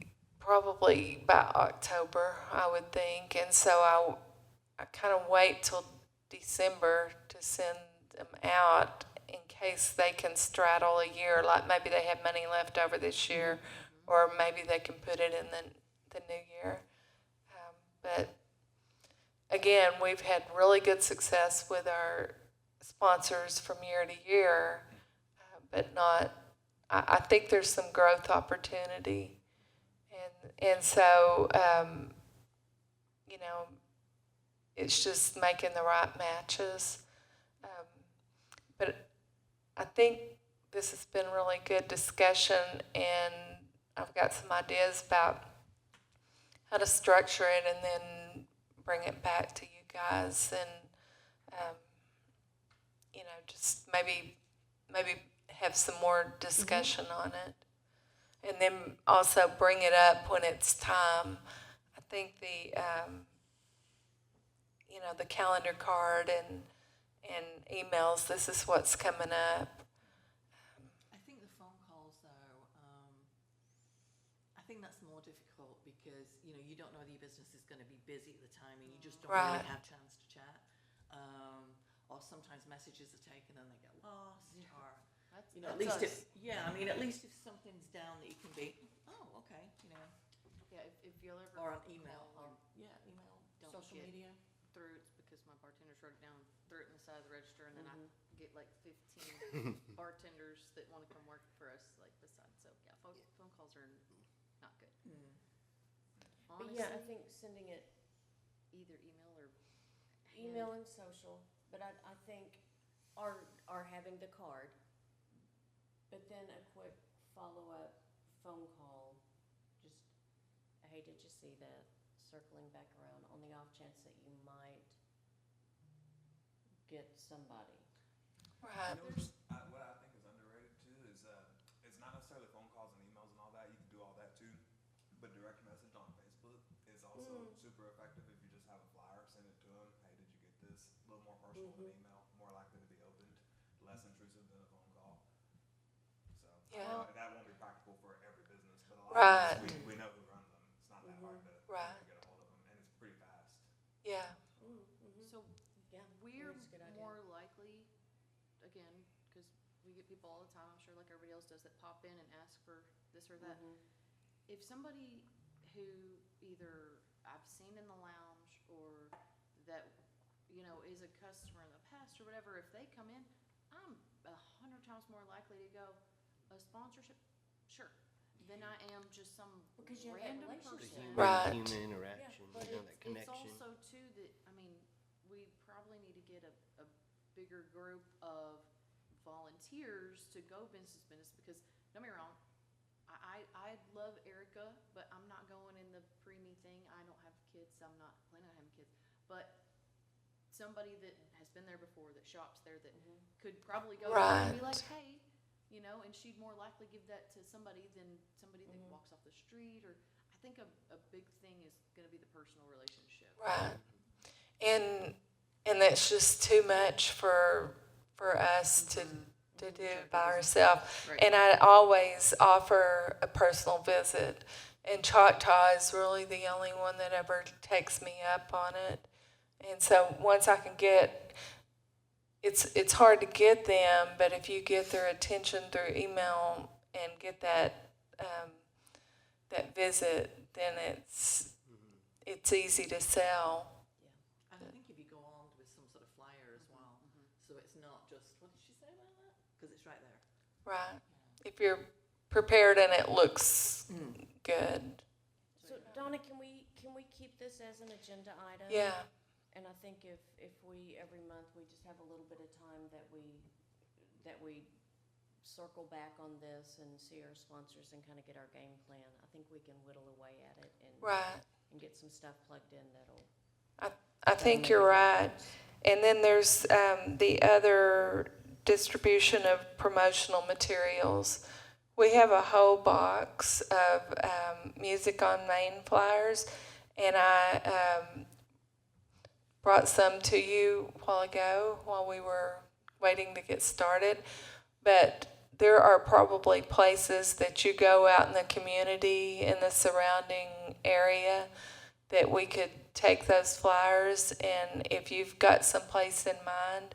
by October, I would think. And so I kind of wait till December to send them out in case they can straddle a year, like maybe they have money left over this year, or maybe they can put it in the new year. But again, we've had really good success with our sponsors from year to year, but not. I think there's some growth opportunity, and so it's just making the right matches. But I think this has been really good discussion, and I've got some ideas about how to structure it and then bring it back to you guys, and just maybe have some more discussion on it, and then also bring it up when it's time. I think the calendar card and emails. This is what's coming up. I think the phone calls, though, I think that's more difficult because, you don't know whether your business is going to be busy at the time and you just don't Right. really have a chance to chat. Or sometimes messages are taken and they get lost, or, at least at least if something's down that you can be, oh, okay, Yeah, if you'll ever. or an email, call or, email, Don't social get- media. through, it's because my bartenders wrote it down, threw it in the side of the register, and then I get like 15 bartenders that want to come work for us, like besides. So yeah, phone calls are not good. But Honestly, yeah, I think sending it either email or email and social, but I think are having the card, but then a quick follow-up phone call, just, hey, did you see that? Circling back around on the off chance that you might get somebody. Right. What I think is underrated too is it's not necessarily phone calls and emails and all that. You can do all that too, but direct message on Facebook is also super effective. If you just have a flyer, send it to them. Hey, did you get this? A little more personal than email, more likely to be opened, less intrusive than a phone call. So Yeah. that won't be practical for every business, but a lot Right. of businesses, we know who runs them. It's not that hard to Right. get a hold of them, and it's pretty fast. Yeah. so Yeah, we're that's a good idea. more likely, again, because we get people all the time, I'm sure like everybody else does, that pop in and ask for this or that. If somebody who either I've seen in the lounge or that, is a customer in the past or whatever, if they come in, I'm 100 times more likely to go, a sponsorship, sure, than I am just some Because you have that random relationship. person. Right. Human interaction, But that it's connection. also too that, we probably need to get a bigger group of volunteers to go business to business, because, don't get me wrong, I love Erica, but I'm not going in the preemie thing. I don't have kids, so I'm not planning on having kids. But somebody that has been there before, that shops there, that could probably go there and be Right. like, hey, and she'd more likely give that to somebody than somebody that walks off the street. Or I think a big thing is going to be the personal relationship. Right. And that's just too much for us to do by ourselves. Right. And I always offer a personal visit, and Choctaw is really the only one that ever takes me up on it. And so once I can get, it's hard to get them, but if you get their attention through email and get that visit, then it's easy to sell. And I think if you go armed with some sort of flyer as well, so it's not just, what did she say? because it's right there. Right. If you're prepared and it looks good. So Donna, can we keep this as an agenda item? Yeah. And I think if we, every month, we just have a little bit of time that we circle back on this and see our sponsors and kind of get our game plan, I think we can whittle away at it Right. and get some stuff plugged in that'll. I think you're right. And then there's the other distribution of promotional materials. We have a whole box of Music on Main flyers, and I brought some to you a while ago while we were waiting to get started. But there are probably places that you go out in the community, in the surrounding area, that we could take those flyers, and if you've got some place in mind,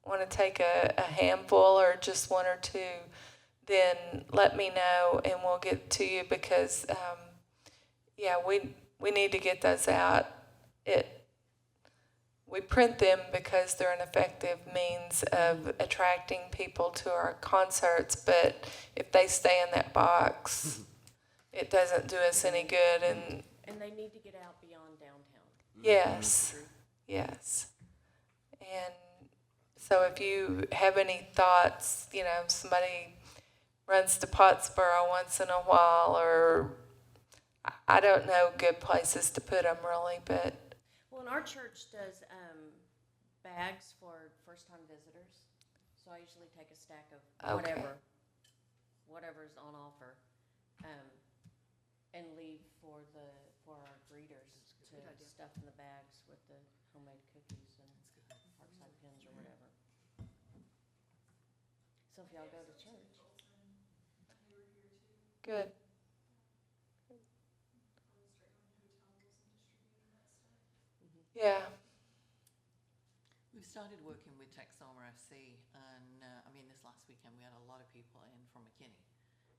want to take a handful or just one or two, then let me know and we'll get to you, because we need to get those out. We print them because they're an effective means of attracting people to our concerts, but if they stay in that box, it doesn't do us any good. And they need to get out beyond downtown. yes, yes. And so if you have any thoughts, somebody runs to Pottsboro once in a while, or I don't know good places to put them really, but Well, and our church does bags for first-time visitors, so I usually take a stack of Okay. whatever's on offer, and leave for our greeters to stuff in the bags with the homemade cookies and Parkside pins or whatever. So if y'all go to church, good. Yeah. We've started working with Texoma FC, and this last weekend we had a lot of people in from McKinney,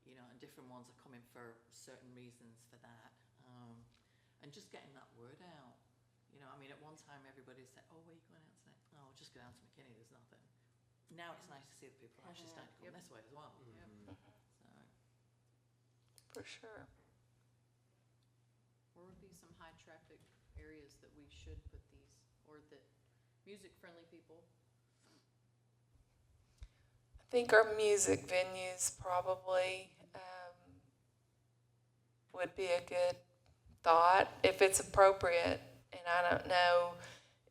and different ones are coming for certain reasons for that, and just getting that word out. At one time everybody said, "Oh, where are you going out today?" "Oh, just go down to McKinney. There's nothing." Now it's nice to see that people are actually starting to come this way as well. For sure. Where would be some high traffic areas that we should put these, or that music friendly people? I think our music venues probably would be a good thought if it's appropriate. And I don't know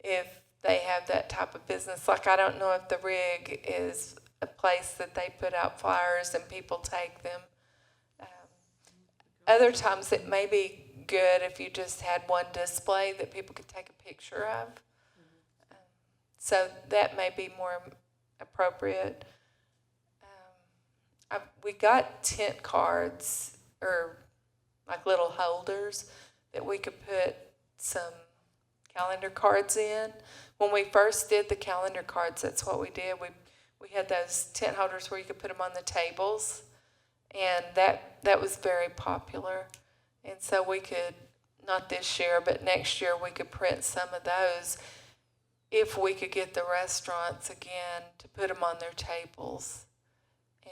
if they have that type of business. Like, I don't know if the Rig is a place that they put out flyers and people take them. Other times it may be good if you just had one display that people could take a picture of. So that may be more appropriate. We got tent cards, or like little holders that we could put some calendar cards in. When we first did the calendar cards, that's what we did. We had those tent holders where you could put them on the tables, and that was very popular. And so we could, not this year, but next year, we could print some of those if we could get the restaurants again to put them on their tables.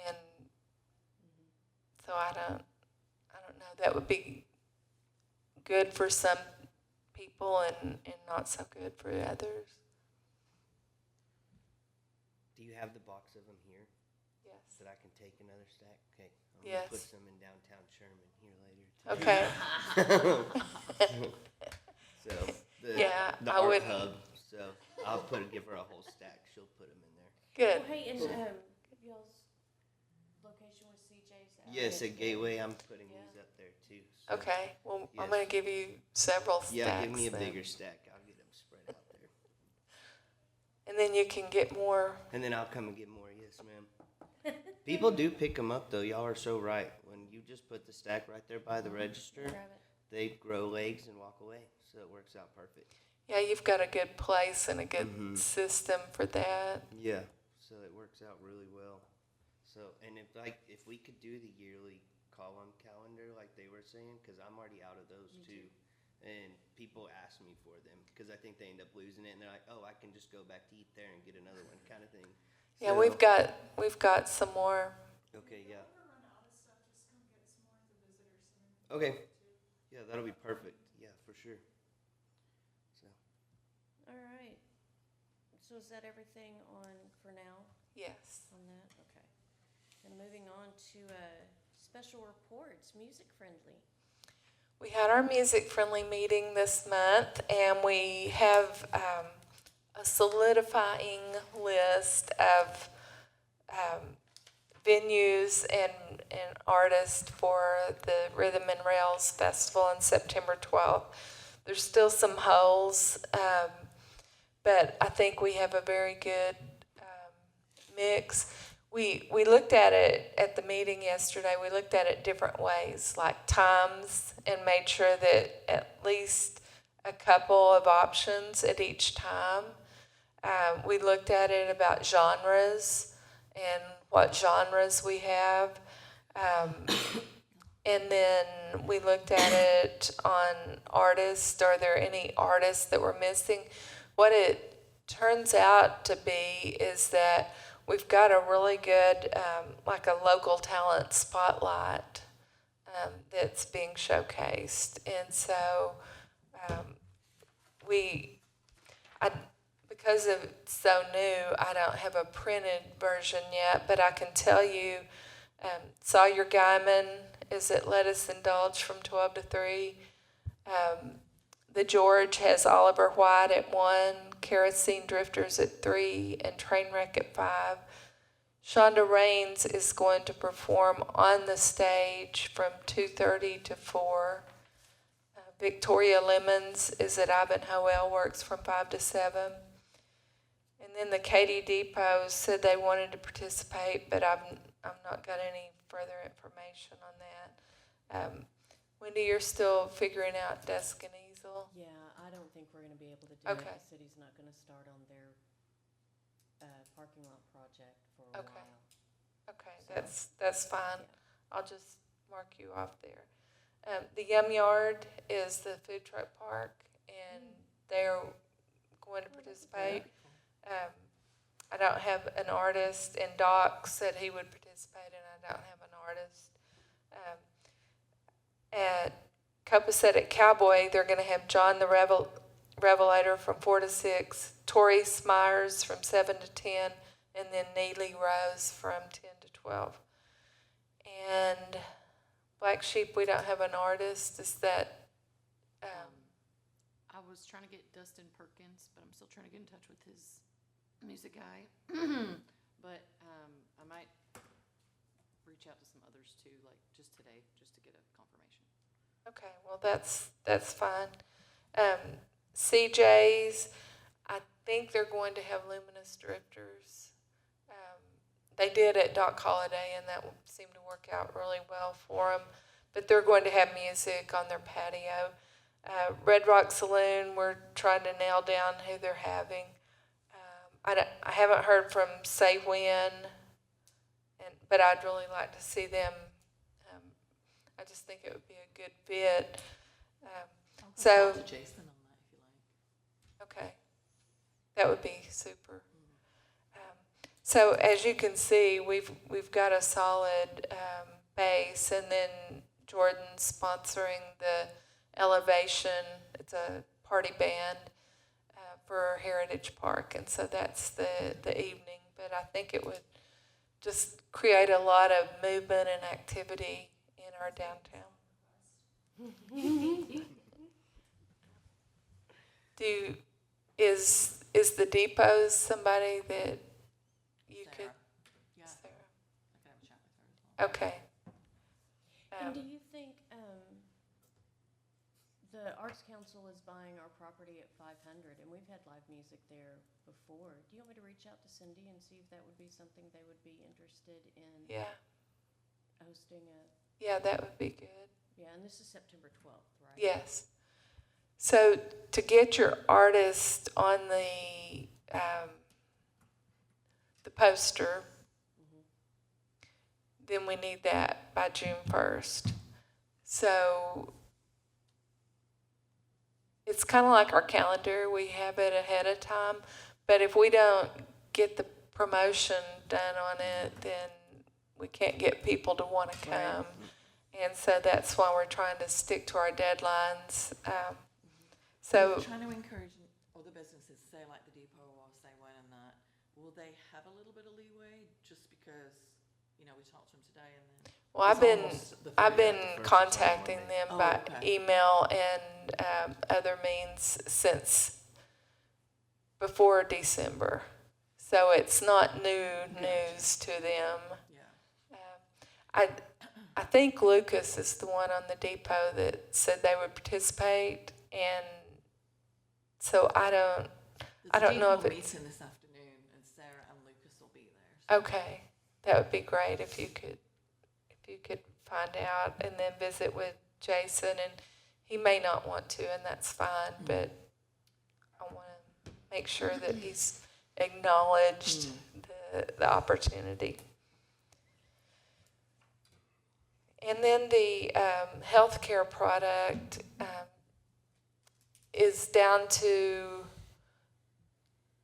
And so I don't know, that would be good for some people and not so good for others. Do you have the box of them here Yes. that I can take another stack? Okay. I'm Yes. gonna put some in downtown Sherman here later. Okay. So the Yeah, the I art wouldn't- hub. So I'll give her a whole stack. She'll put them in there. Good. well, hey, and y'all's location with CJ's. Yes, at Gateway, I'm putting Yeah. these up there too. So. Okay. Well, I'm Yes. going to give you several stacks. Yeah, give me a then. bigger stack. I'll get them spread out there. And then you can get more. And then I'll come and get more. Yes, ma'am. People do pick them up, though. Y'all are so right. When you just put the stack right there by the register, Grab it. they grow legs and walk away. So it works out perfect. Yeah, you've got a good place and a good Mhm. system for that. Yeah. So it works out really well. So, and if we could do the yearly column calendar like they were saying, because I'm already out of those too. And people ask me for them because I think they end up losing it, and they're like, "Oh, I can just go back to eat there and get another one," kind of thing. Yeah, So- we've got some more. Okay, yeah. Okay, yeah, that'll be perfect, yeah, for sure. So, All right. So is that everything on, for now, Yes. on that? Okay. And moving on to, special reports, music friendly. We had our music-friendly meeting this month, and we have a solidifying list of venues and artists for the Rhythm and Rails Festival on September 12th. There's still some holes, but I think we have a very good mix. We looked at it at the meeting yesterday. We looked at it different ways, like times, and made sure that at least a couple of options at each time. We looked at it about genres and what genres we have. And then we looked at it on artists. Are there any artists that we're missing? What it turns out to be is that we've got a really good, like a local talent spotlight that's being showcased. And so because it's so new, I don't have a printed version yet, but I can tell you, Sawyer Guyman is at Let Us Indulge from 12 to 3. The George has Oliver White at 1, Kerosene Drifters at 3, and Trainwreck at 5. Shonda Raines is going to perform on the stage from 2:30 to 4. Victoria Lemons is at Ivanhoe Ale Works from 5 to 7. And then the Katy Depots said they wanted to participate, but I've not got any further information on that. Wendy, you're still figuring out Desk and Easel? Yeah, I don't think we're gonna be able to do it. Okay. The city's not gonna start on their, parking lot project for a Okay. while. Okay, So, that's fine. yeah. I'll just mark you off there. The Yum Yard is the food truck park, and they're going to participate. I don't have an artist, and Doc said he would participate, and I don't have an artist. At Copacetic Cowboy, they're going to have John the Revelator from 4 to 6, Tori Smyers from 7 to 10, and then Neely Rose from 10 to 12. And Black Sheep, we don't have an artist. Is that, I was trying to get Dustin Perkins, but I'm still trying to get in touch with his music guy. But I might reach out to some others too, like just today, just to get a confirmation. okay, well, that's fine. CJ's, I think they're going to have Luminous Drifters. They did at Doc Holiday, and that seemed to work out really well for them. But they're going to have music on their patio. Red Rock Saloon, we're trying to nail down who they're having. I haven't heard from Say When, but I'd really like to see them. I just think it would be a good fit. I'll So- talk to Jason on that if you like. Okay, that would be super. So as you can see, we've got a solid base, and then Jordan's sponsoring the Elevation. It's a party band for Heritage Park, and so that's the evening. But I think it would just create a lot of movement and activity in our downtown. Is the Depot somebody that you could? Sarah. Yeah, Sarah. I could have a chat with her as well. Okay. And do you think, the Arts Council is buying our property at 500, and we've had live music there before. Do you want me to reach out to Cindy and see if that would be something they would be interested in Yeah, hosting a, yeah, that would be good. yeah, and this is September 12th, right? Yes. So to get your artist on the poster, then we need that by June 1st. So it's kind of like our calendar. We have it ahead of time. But if we don't get the promotion done on it, then we can't get people to want to Right. come. And so that's why we're trying to stick to our deadlines. So We're trying to encourage other businesses, say like the depot or say when and that, will they have a little bit of leeway just because, we talked to them today and then? well, I've it's been almost the I've third. been the first is on contacting Monday. them Oh, by okay. email and other means since before December. So it's not new news to them. Yeah. I think Lucas is the one on the depot that said they would participate, and so I don't know if There's a depot it's meeting this afternoon and Sarah and Lucas will be there. okay. That would be great if you could find out and then visit with Jason, and he may not want to, and that's fine, but I want to make sure that he's acknowledged the opportunity. And then the healthcare product is down to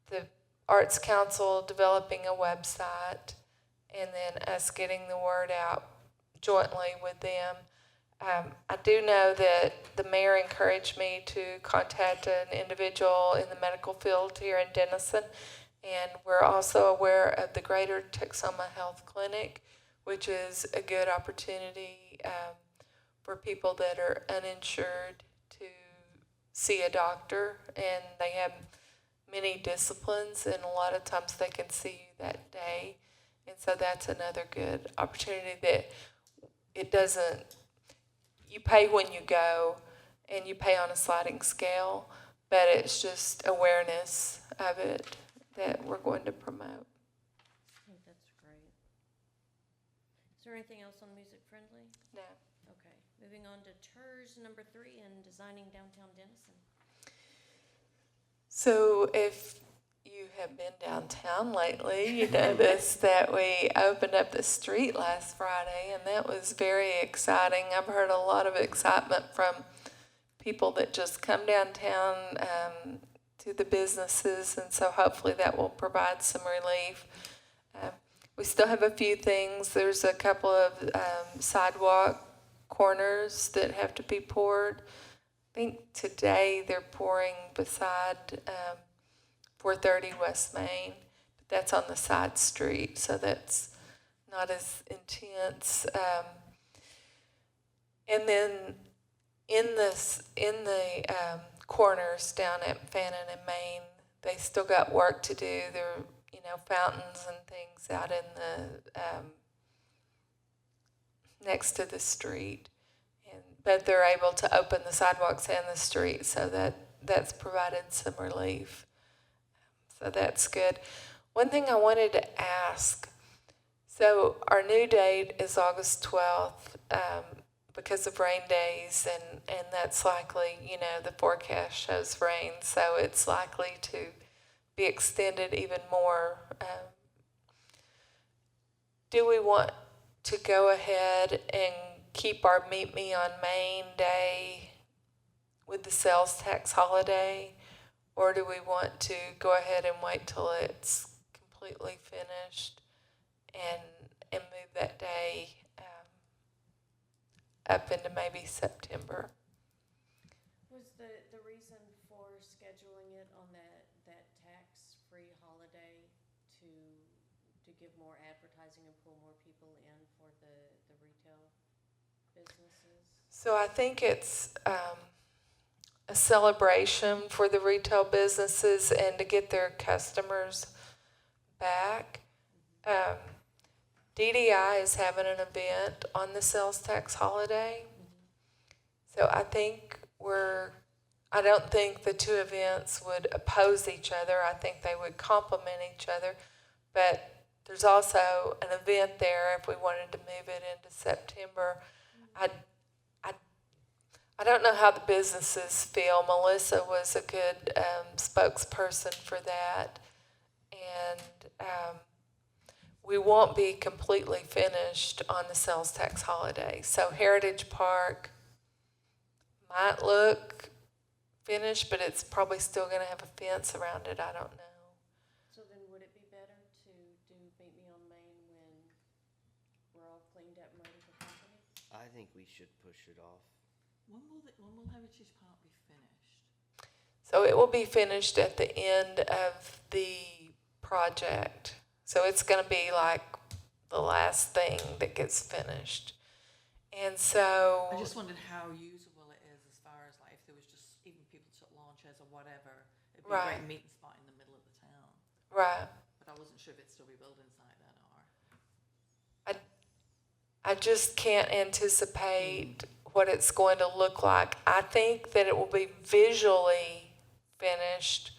the Arts Council developing a website and then us getting the word out jointly with them. I do know that the mayor encouraged me to contact an individual in the medical field here in Denison, and we're also aware of the Greater Texoma Health Clinic, which is a good opportunity for people that are uninsured to see a doctor, and they have many disciplines, and a lot of times they can see you that day, and so that's another good opportunity that it doesn't, you pay when you go, and you pay on a sliding scale, but it's just awareness of it that we're going to promote. I think that's great. Is there anything else on music friendly? No. Okay, moving on to TERS number 3 and designing downtown Denison. So if you have been downtown lately, you noticed that we opened up the street last Friday, and that was very exciting. I've heard a lot of excitement from people that just come downtown to the businesses, and so hopefully that will provide some relief. We still have a few things. There's a couple of sidewalk corners that have to be poured. I think today they're pouring beside 430 West Main, but that's on the side street, so that's not as intense. And then in the corners down at Fannin and Main, they still got work to do. There are, fountains and things out in the next to the street. But they're able to open the sidewalks and the street, so that's provided some relief. So that's good. One thing I wanted to ask, so our new date is August 12th because of rain days, and that's likely, the forecast shows rain, so it's likely to be extended even more. Do we want to go ahead and keep our Meet Me on Main Day with the sales tax holiday, or do we want to go ahead and wait till it's completely finished and move that day up into maybe September? Was the reason for scheduling it on that tax-free holiday to give more advertising and pull more people in for the retail businesses? So I think it's a celebration for the retail businesses and to get their customers back. DDI is having an event on the sales tax holiday. So I think I don't think the two events would oppose each other. I think they would complement each other. But there's also an event there if we wanted to move it into September. I don't know how the businesses feel. Melissa was a good spokesperson for that. And we won't be completely finished on the sales tax holiday. So Heritage Park might look finished, but it's probably still going to have a fence around it. I don't know. So then would it be better to I think we should push it off. When will Heritage Park be finished? So it will be finished at the end of the project. So it's gonna be like the last thing that gets finished. And so. I just wondered how usable it is as far as like if there was just even people took lawn chairs or whatever. It'd be a Right. great meeting spot in the middle of the town. Right. But I wasn't sure if it'd still be buildings like that or. I just can't anticipate what it's going to look like. I think that it will be visually finished,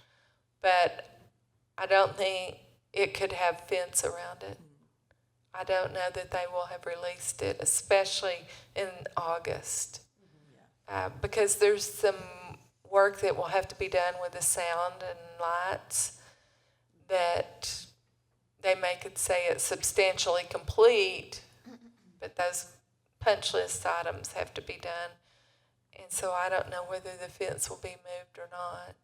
but I don't think it could have fence around it. I don't know that they will have released it, especially in August. Because there's some work that will have to be done with the sound and lights that they could say it's substantially complete, but those punch list items have to be done. And so I don't know whether the fence will be moved or not.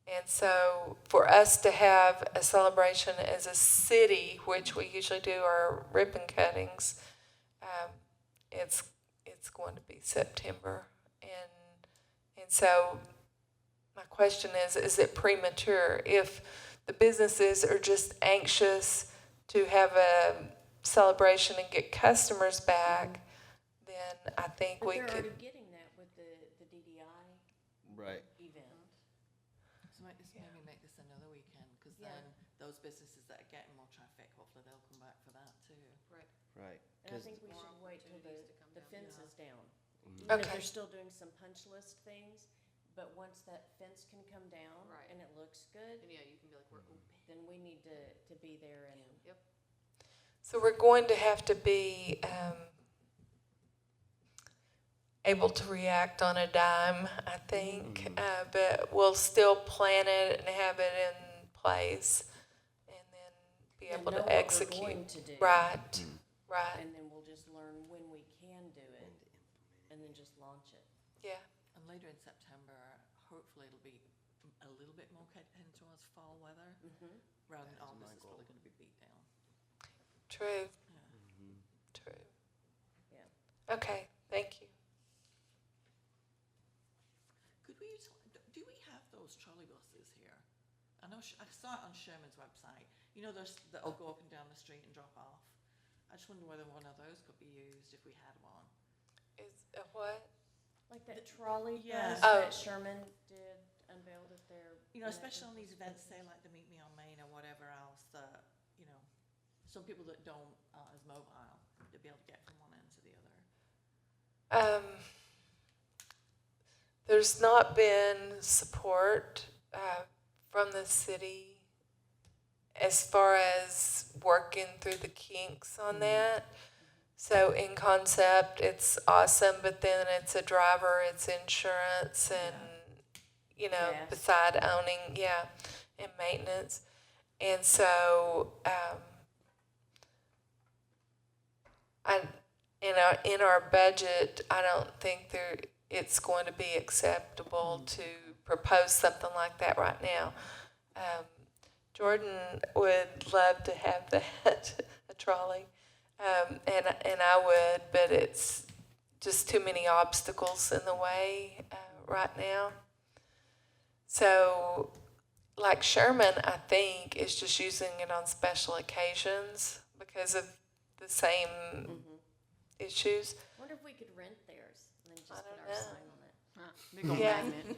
And so for us to have a celebration as a city, which we usually do our ribbon cuttings, it's going to be September. And so my question is it premature? If the businesses are just anxious to have a celebration and get customers back, then I think But we they're could. already getting that with the DDI Right. event. So maybe make this another weekend, because Yeah. then those businesses that are getting more traffic, hopefully they'll come back for that too. Right. Right. And I 'Cause think we more should wait till opportunities to come the down. fence is down. Mhm. Even if Okay. they're still doing some punch list things, but once that fence can come down Right. and it looks good, And yeah, you can be like, we're open. then we need to be there and. Yep. So we're going to have to be able to react on a dime, I think, but we'll still plan it and have it in place, and then be and able know to what we're execute. going to do. Right, right, And then we'll just learn when we can do it and then just launch it. yeah, And later in September, hopefully it'll be a little bit more heading towards fall weather, Mm-hmm. rather than That is August, my it's goal. probably gonna be beat down. true, Yeah. true. Yeah. Okay, thank you. Could we, do we have those trolley buses here? I know, I saw it on Sherman's website, you know, those that'll go up and down the street and drop off. I just wonder whether one of those could be used if we had one. Is what? Like that trolley Yeah. bus Oh. that Sherman did unveiled at their. You know, especially on these events, say like the Meet Me on Main or whatever else, that, you know, some people that don't, as mobile, they'd be able to get from one end to the other. There's not been support from the city as far as working through the kinks on that. So in concept, it's awesome, but then it's a driver, it's insurance, and Gas. beside owning, and maintenance. And so, in our budget, I don't think it's going to be acceptable to propose something like that right now. Jordan would love to have that, a trolley, and I would, but it's just too many obstacles in the way right now. So, like Sherman, I think, is just using it on special occasions because of the same issues. Wonder if we could rent theirs and then just I put don't our know. sign on it. Big old Yeah. magnet.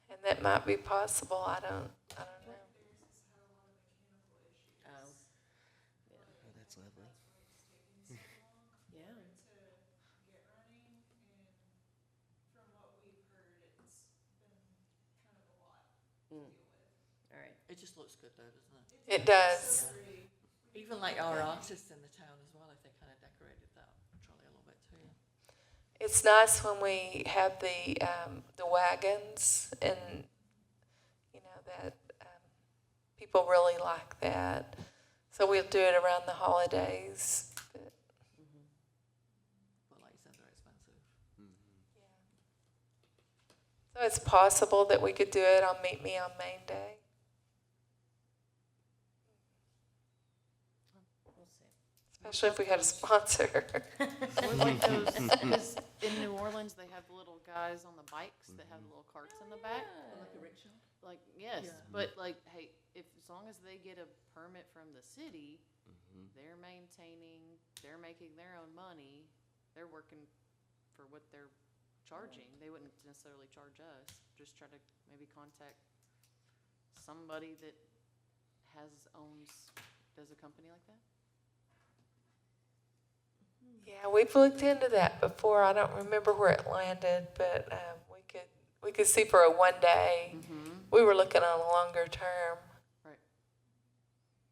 And that might be possible. I don't know. Oh. Oh, that's lovely. Yeah. to get running, and from what we've heard, it's been kind of a lot to Mm. deal with. All right. It just looks good though, doesn't it? It does. So pretty. Even like our artists in the town as well, if they kind of decorated that trolley a little bit too. It's nice when we have the wagons, and that people really like that. So we'll do it around the holidays. But, But like you said, they're expensive. so it's possible that we could do it on Meet Me on Main Day. We'll see. especially if we had a sponsor. Or like those, because in New Orleans, they have the little guys on the bikes that have the little carts in the back. Like a rickshaw? Like, yes, Yeah. but like, hey, as long as they get a permit from the city, Mhm. they're maintaining, they're making their own money, they're working for what they're charging. They wouldn't necessarily charge us, just try to maybe contact somebody that does a company like that. Yeah, we've looked into that before. I don't remember where it landed, but we could see for a 1 day. Mm-hmm. We were looking on a longer term.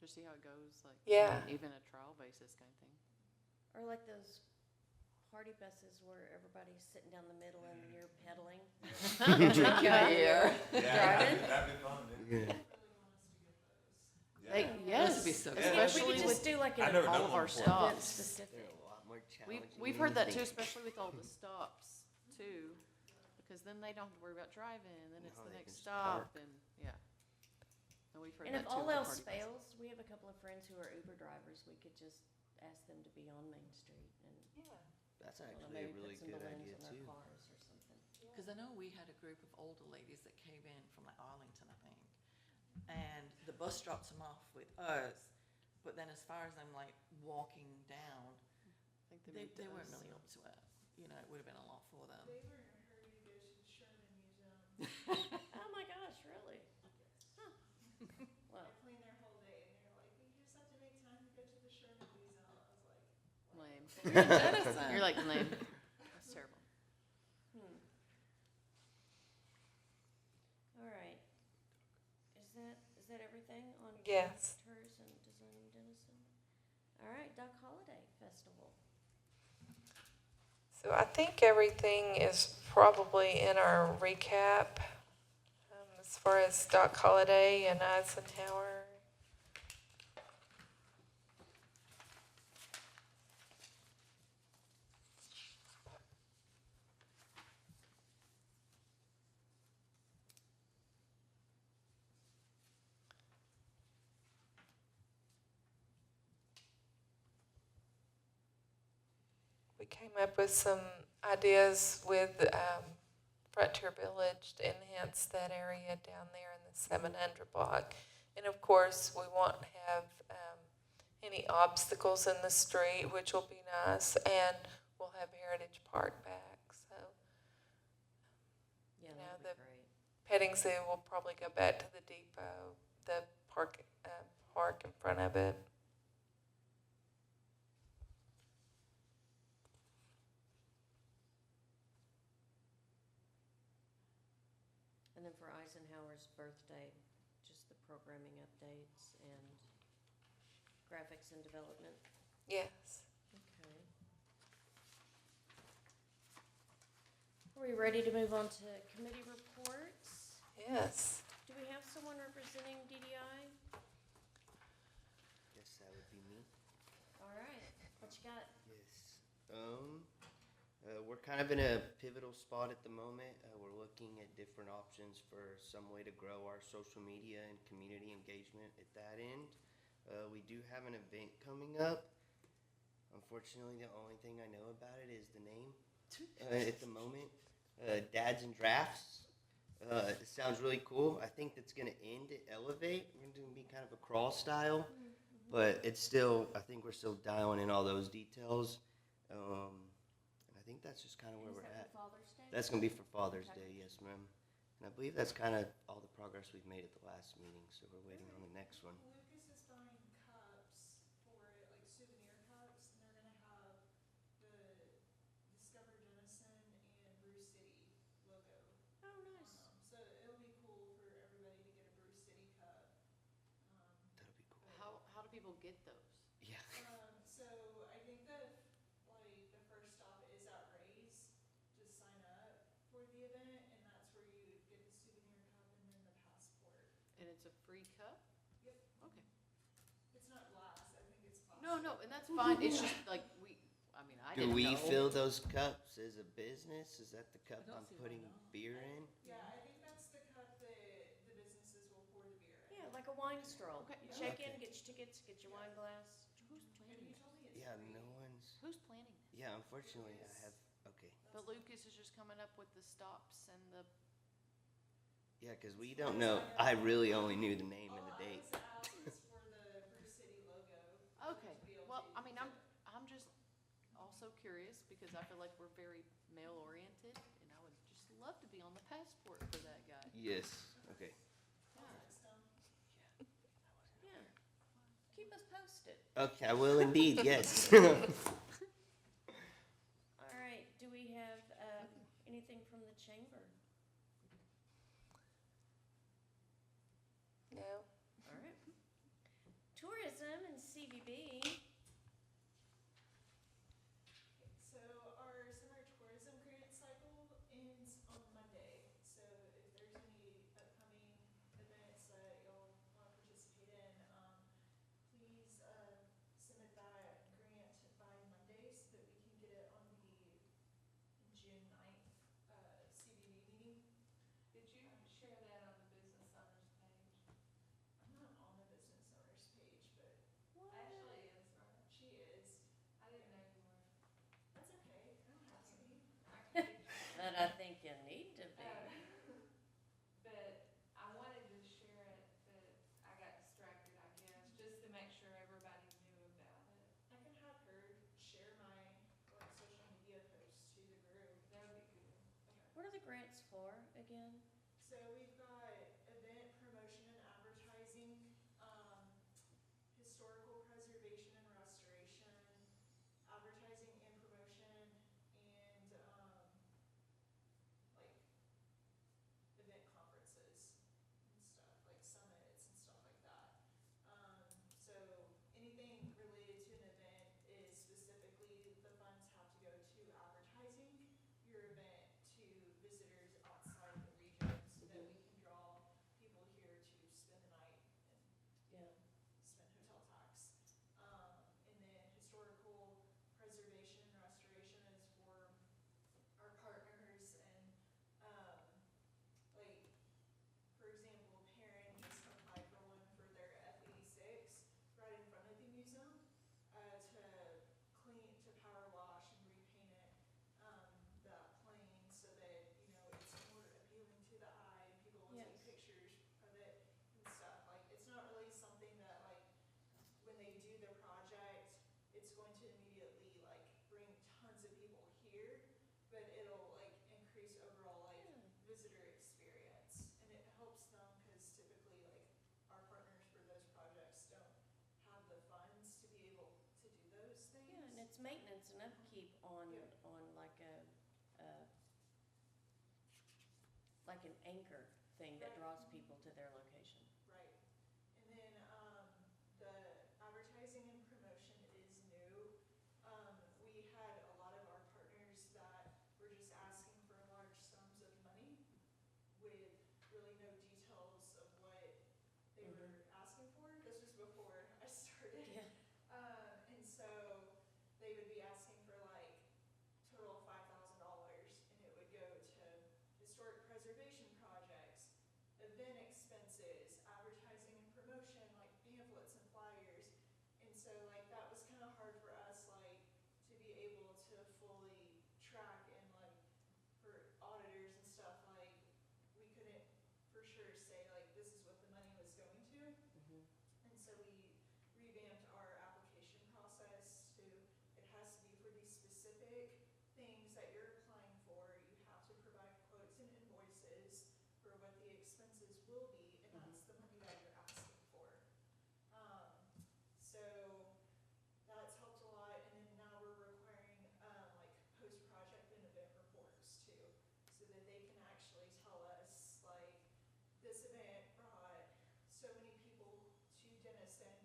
Just see how it goes, like, Yeah. even a trial basis kind of thing. Or like those party buses where everybody's sitting down the middle and you're pedaling. Yeah. Driving? That'd be fun, dude. Yeah. Yes, would be so good. We especially could with just do like I've an never all done of one our before. event stops. specific. They're a lot more challenging. We've than heard you that too, think. especially with all the stops too, because then they don't have to worry about driving, and then it's No, the they next can just park. stop, and yeah. And we've heard And that if too. all with the else party buses. fails, we have a couple of friends who are Uber drivers. We could just ask them to be on Main Street and That's I don't know, actually a maybe really put some good balloons idea in their too. cars or something. Because I know we had a group of older ladies that came in from like Arlington, I think, and the bus dropped them off with us. But then, as far as them like walking down, I think they moved to weren't us. really up to it. You know, it would have been a lot for them. They were in a hurry to go to the Sherman Museum. Oh my gosh, really? Huh. Well, I cleaned their whole day, and they were like, "We just have to make time to go to the Sherman Museum." I was like, Lame. Denison. You're like lame. That's terrible. all right. Is that everything on Yes. tours and designing Denison? All right, Duck Holiday Festival. So I think everything is probably in our recap as far as Doc Holiday and Eisenhower. We came up with some ideas with Frontier Village to enhance that area down there in the 700 block. And of course, we won't have any obstacles in the street, which will be nice, and we'll have Heritage Park back. So Yeah, You know, that'd be the- great. petting zoo will probably go back to the depot, the park in front of it. And then for Eisenhower's birthday, just the programming updates and graphics and development. Yes. Okay. Are we ready to move on to committee reports? Yes. Do we have someone representing DDI? Yes, that would be me. All right, what you got? Yes. We're kind of in a pivotal spot at the moment. We're looking at different options for some way to grow our social media and community engagement at that end. We do have an event coming up. Unfortunately, the only thing I know about it is the name at the moment. Dads and Drafts. It sounds really cool. I think that's going to end at Elevate. We're going to be kind of a crawl style. But it's still, I think we're still dialing in all those details. And I think that's just kind of where Is we're that at. for Father's Day? That's going to be for Father's Okay. Day, yes, ma'am. And I believe that's kind of all the progress we've made at the last meeting, so we're waiting on the next one. Lucas is buying cups for it, like souvenir cups, and they're gonna have the Discover Denison and Bruce City logo Oh, on nice. them. So it'll be cool for everybody to get a Bruce City cup. That'll be cool. How do people get those? Yeah. So I think the first stop is at Ray's. Just sign up for the event, and that's where you would get the souvenir cup and then the passport. And it's a free cup? Yep. Okay. It's not glass, I think it's plastic. No, and that's fine. It's just like I Do didn't we know. fill those cups as a business? Is that the cup I don't I'm see why putting not. beer in? Yeah, I think that's the cup that the businesses will pour the beer in. Yeah, like a wine stroll. Okay. You check in, Okay. get your tickets, get your wine glass. Who's And planning he it? told me it's Yeah, no one's, Who's planning this? yeah, unfortunately, I have, okay. But Lucas is just coming up with the stops and the, Yeah, because we don't know, I really only knew the name and the date. All I was asked is for the Bruce City logo. okay. To be able Well, to I mean, use I'm just also curious because I feel like we're very male-oriented and I would just love to be on the passport for that guy. Yes, okay. I'll text them. Yeah. Keep us posted. Okay, I will indeed, yes. All right, do we have, anything from the chamber? No? All right. Tourism and CVB. So our summer tourism grant cycle ends on Monday. So if there's any upcoming events that y'all want to participate in, please submit that grant by Monday so that we can get it on the June 9th CBB meeting. Did you share that on the business owners page? I'm not on the business owners page, but Ashley is, right? she is. I didn't know you were. That's okay. I don't have to be. I can get you. But I think you need to be. But I wanted to share it, but I got distracted, I guess, just to make sure everybody knew about it. I can have her share my social media posts to the group. That would be good. What are the grants for again? So we've got event promotion and advertising, historical preservation and restoration, advertising and promotion, and like event conferences and stuff, like summits and stuff like that. So anything related to an event is specifically, the funds have to go to advertising your event to visitors outside the region so that we can draw people here to spend the night and Yeah. spend hotel tax. And then historical preservation and restoration is for our partners and, like, for example, Perrin just applied for one for their F-86 right in front of the museum, to clean, to power wash and repaint it, that plane so that, you know, it's more appealing to the eye and people will take Yes. pictures of it and stuff. Like, it's not really something that, like, when they do the project, it's going to immediately, like, bring tons of people here, but it'll, like, increase overall, like, Yeah. visitor experience. And it helps them, because typically, like, our partners for those projects don't have the funds to be able to do those things. Yeah, and it's maintenance and upkeep on, Yeah. on like like an anchor thing that Right. draws people to their location. Right. And then, the advertising and promotion is new. We had a lot of our partners that were just asking for large sums of money with really no details of what they were asking for. This was before I started. Yeah. And so they would be asking for like total $5,000, and it would go to historic preservation projects, event expenses, advertising and promotion, like pamphlets and flyers. And so like that was kind of hard for us, like, to be able to fully track and, like, for auditors and stuff, like, we couldn't for sure say like this is what the money was going to. Mhm. And so we revamped our application process to, it has to be for these specific things that you're applying for. You have to provide quotes and invoices for what the expenses will be, and that's the money that you're asking for. So that's helped a lot, and then now we're requiring, like, post-project and event reports too, so that they can actually tell us, like, this event brought so many people to Denison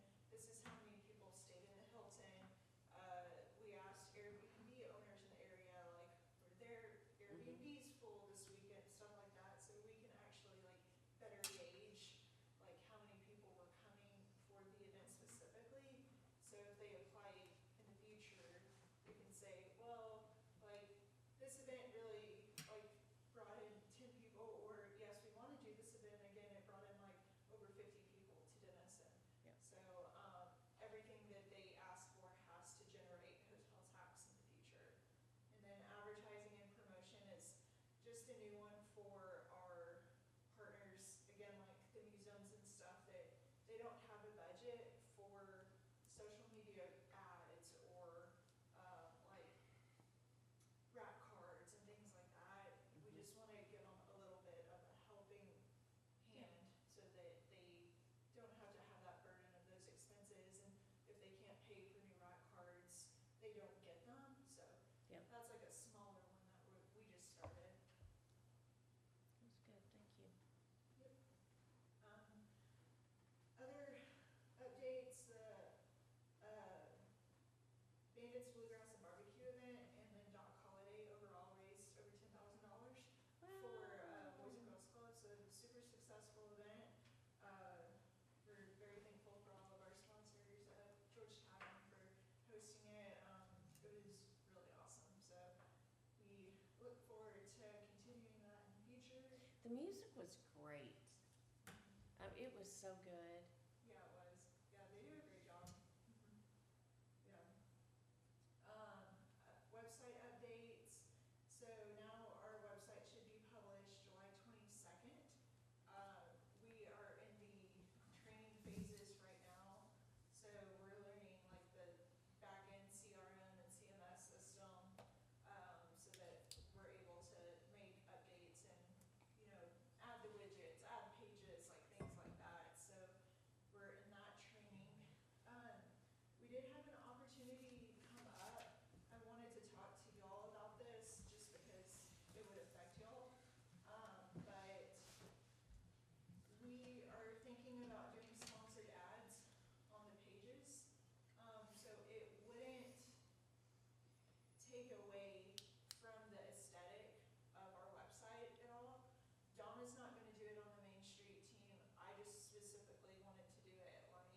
The music was great. It was so good. Yeah, it was. Yeah, they do a great job. Yeah. Website updates. So now our website should be published July 22nd. We are in the training phases right now. So we're learning like the back-end CRM and CMS system, so that we're able to make updates and, add the widgets, add pages, like things like that. So we're in that training. We did have an opportunity come up. I wanted to talk to y'all about this just because it would affect y'all. But we are thinking about doing sponsored ads on the pages. So it wouldn't take away from the aesthetic of our website at all. Donna's not gonna do it on the Main Street team. I just specifically wanted to do it like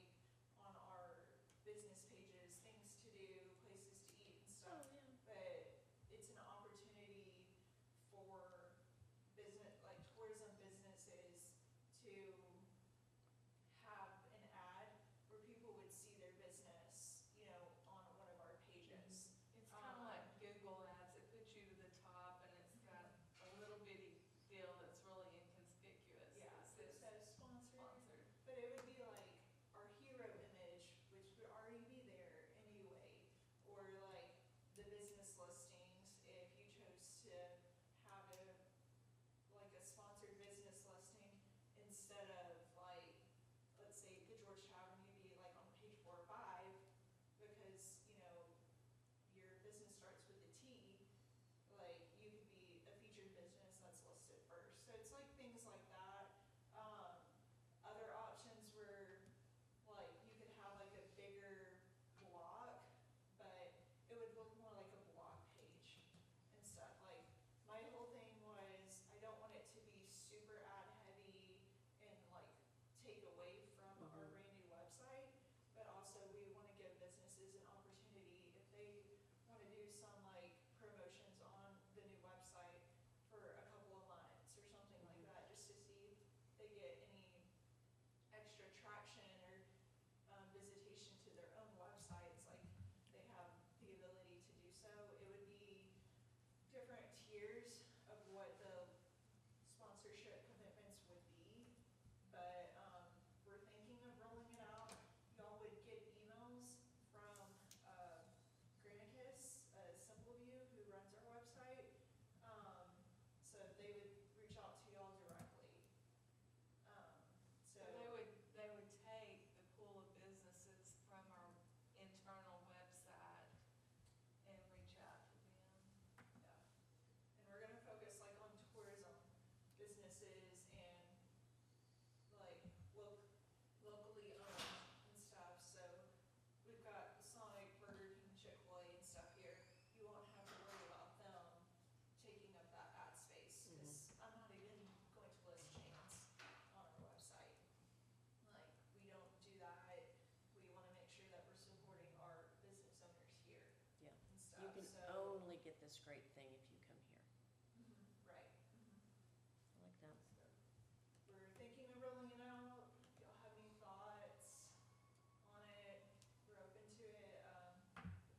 on our business pages, things to do, places to eat and stuff. Oh, yeah. But it's an opportunity for business, like tourism businesses to have an ad where people would see their business, on one of our pages. It's kind of like Google Ads, it puts you to the top and it's got a little bitty deal that's really inconspicuous. Yeah, It it says says sponsored, sponsored. but it would be like our hero image, which would already be there anyway, or like the business listings, if you chose to have like a sponsored business listing instead of like, let's say the George Tavern, you'd be like on page 4 or 5, because, your business starts with a T, like you could be a featured business that's listed first. So it's like things like that. Other options were like you could have like a bigger block, but it would look more like a blog page and stuff. Like my whole thing was I don't want it to be super ad heavy and like take away from our brand new website, but also we want to give businesses an opportunity if they want to do some like promotions on the new website for a couple of months or something like that, just to see if they get any extra traction or visitation to their own websites, like they have the ability to do so. It would be different tiers of what the sponsorship commitments would be, but we're thinking of rolling it out. Y'all would get emails from Granicus, Simpleview, who runs our website, so they would reach out to y'all directly. So So they would take the pool of businesses from our internal website and reach out to them. yeah, and we're gonna focus like on tourism businesses and like locally owned and stuff. So we've got Sonic, Burger King, Chick-fil-A and stuff here. You won't have to worry about them taking up that ad space, because I'm not even going to list chains on our website. Like, we don't do that. We wanna make sure that we're supporting our business owners here Yeah. and stuff, You can so. only get this great thing if you come here. Right. I like that. We're thinking of rolling it out. Y'all have any thoughts on it? We're open to it,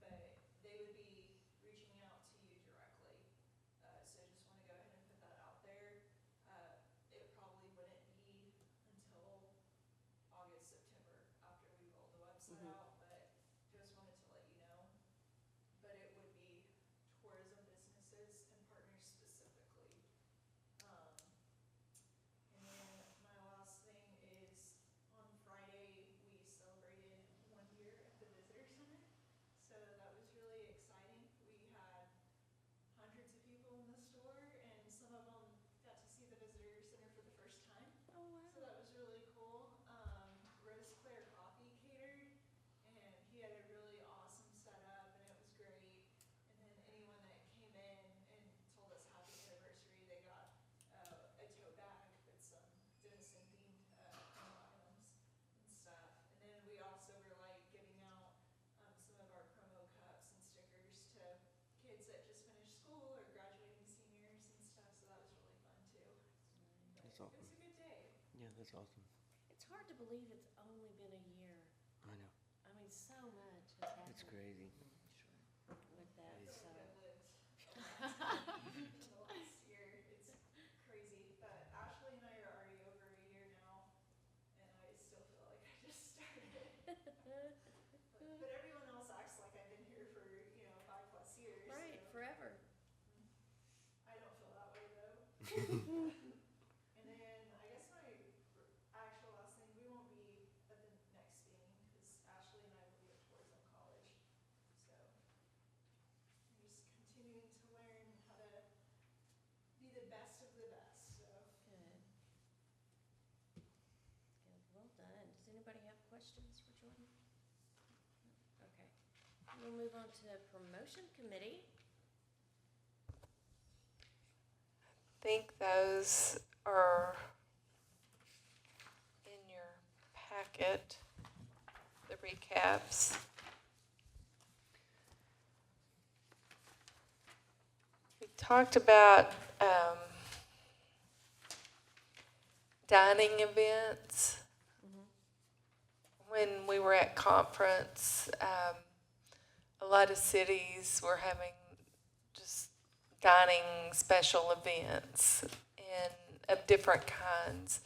but they would be reaching out to you directly. So just wanna go ahead and put that out there. It probably wouldn't be until August, September, after we roll the website out, but just wanted to let you know. But it would be tourism businesses That's awesome. It's a good day. Yeah, that's awesome. It's hard to believe it's only been a year. I know. I mean, so much has happened It's crazy. with that, so. In the last year, it's crazy, but Ashley and I are already over a year now, and I still feel like I just started. But everyone else acts like I've been here for, 5+ years. Right, So forever. I don't feel that way though. And then I guess my actual last thing, we won't be at the next meeting because Ashley and I will be at tourism college. So I'm just continuing to learn how to be the best of the best. So Good. Good, well done. Does anybody have questions for Jordan? Okay. We'll move on to promotion committee. I think those are in your packet, the recaps. We talked about dining events. When we were at conference, a lot of cities were having just dining special events and of different kinds.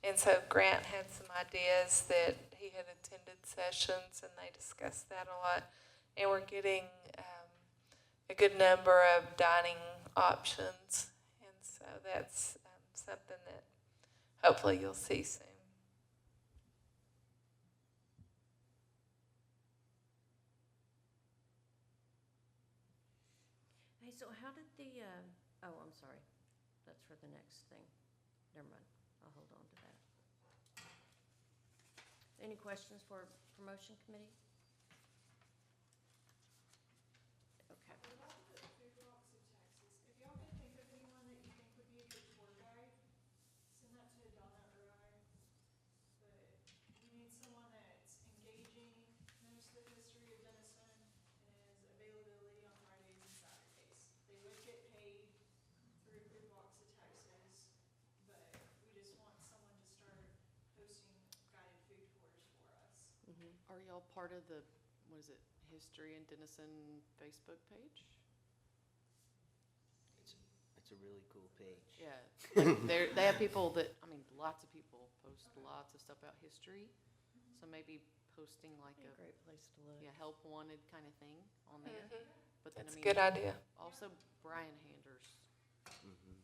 And so Grant had some ideas that he had attended sessions and they discussed that a lot. And we're getting a good number of dining options. And so that's something that hopefully you'll see soon. Hey, so how did the, oh, I'm sorry. That's for the next thing. Never mind. I'll hold on to that. Any questions for promotion committee? Okay. what about the food blocks of Texas? If y'all can think of anyone that you think would be a good tour guide, send that to Donna or I. But we need someone that's engaging, knows the history of Denison, and has availability on Fridays and Saturdays. They would get paid through Food Blocks of Texas, but we just want someone to start hosting guided food tours for us. Are y'all part of the, what is it, History in Denison Facebook page? It's a really cool page. Yeah, like they have people that, I mean, lots of people post lots of stuff about history. So maybe posting like A a, great place to look. yeah, help wanted kind of thing on there. But then, That's I a mean, good idea. also Brian Handers, Mm-hmm.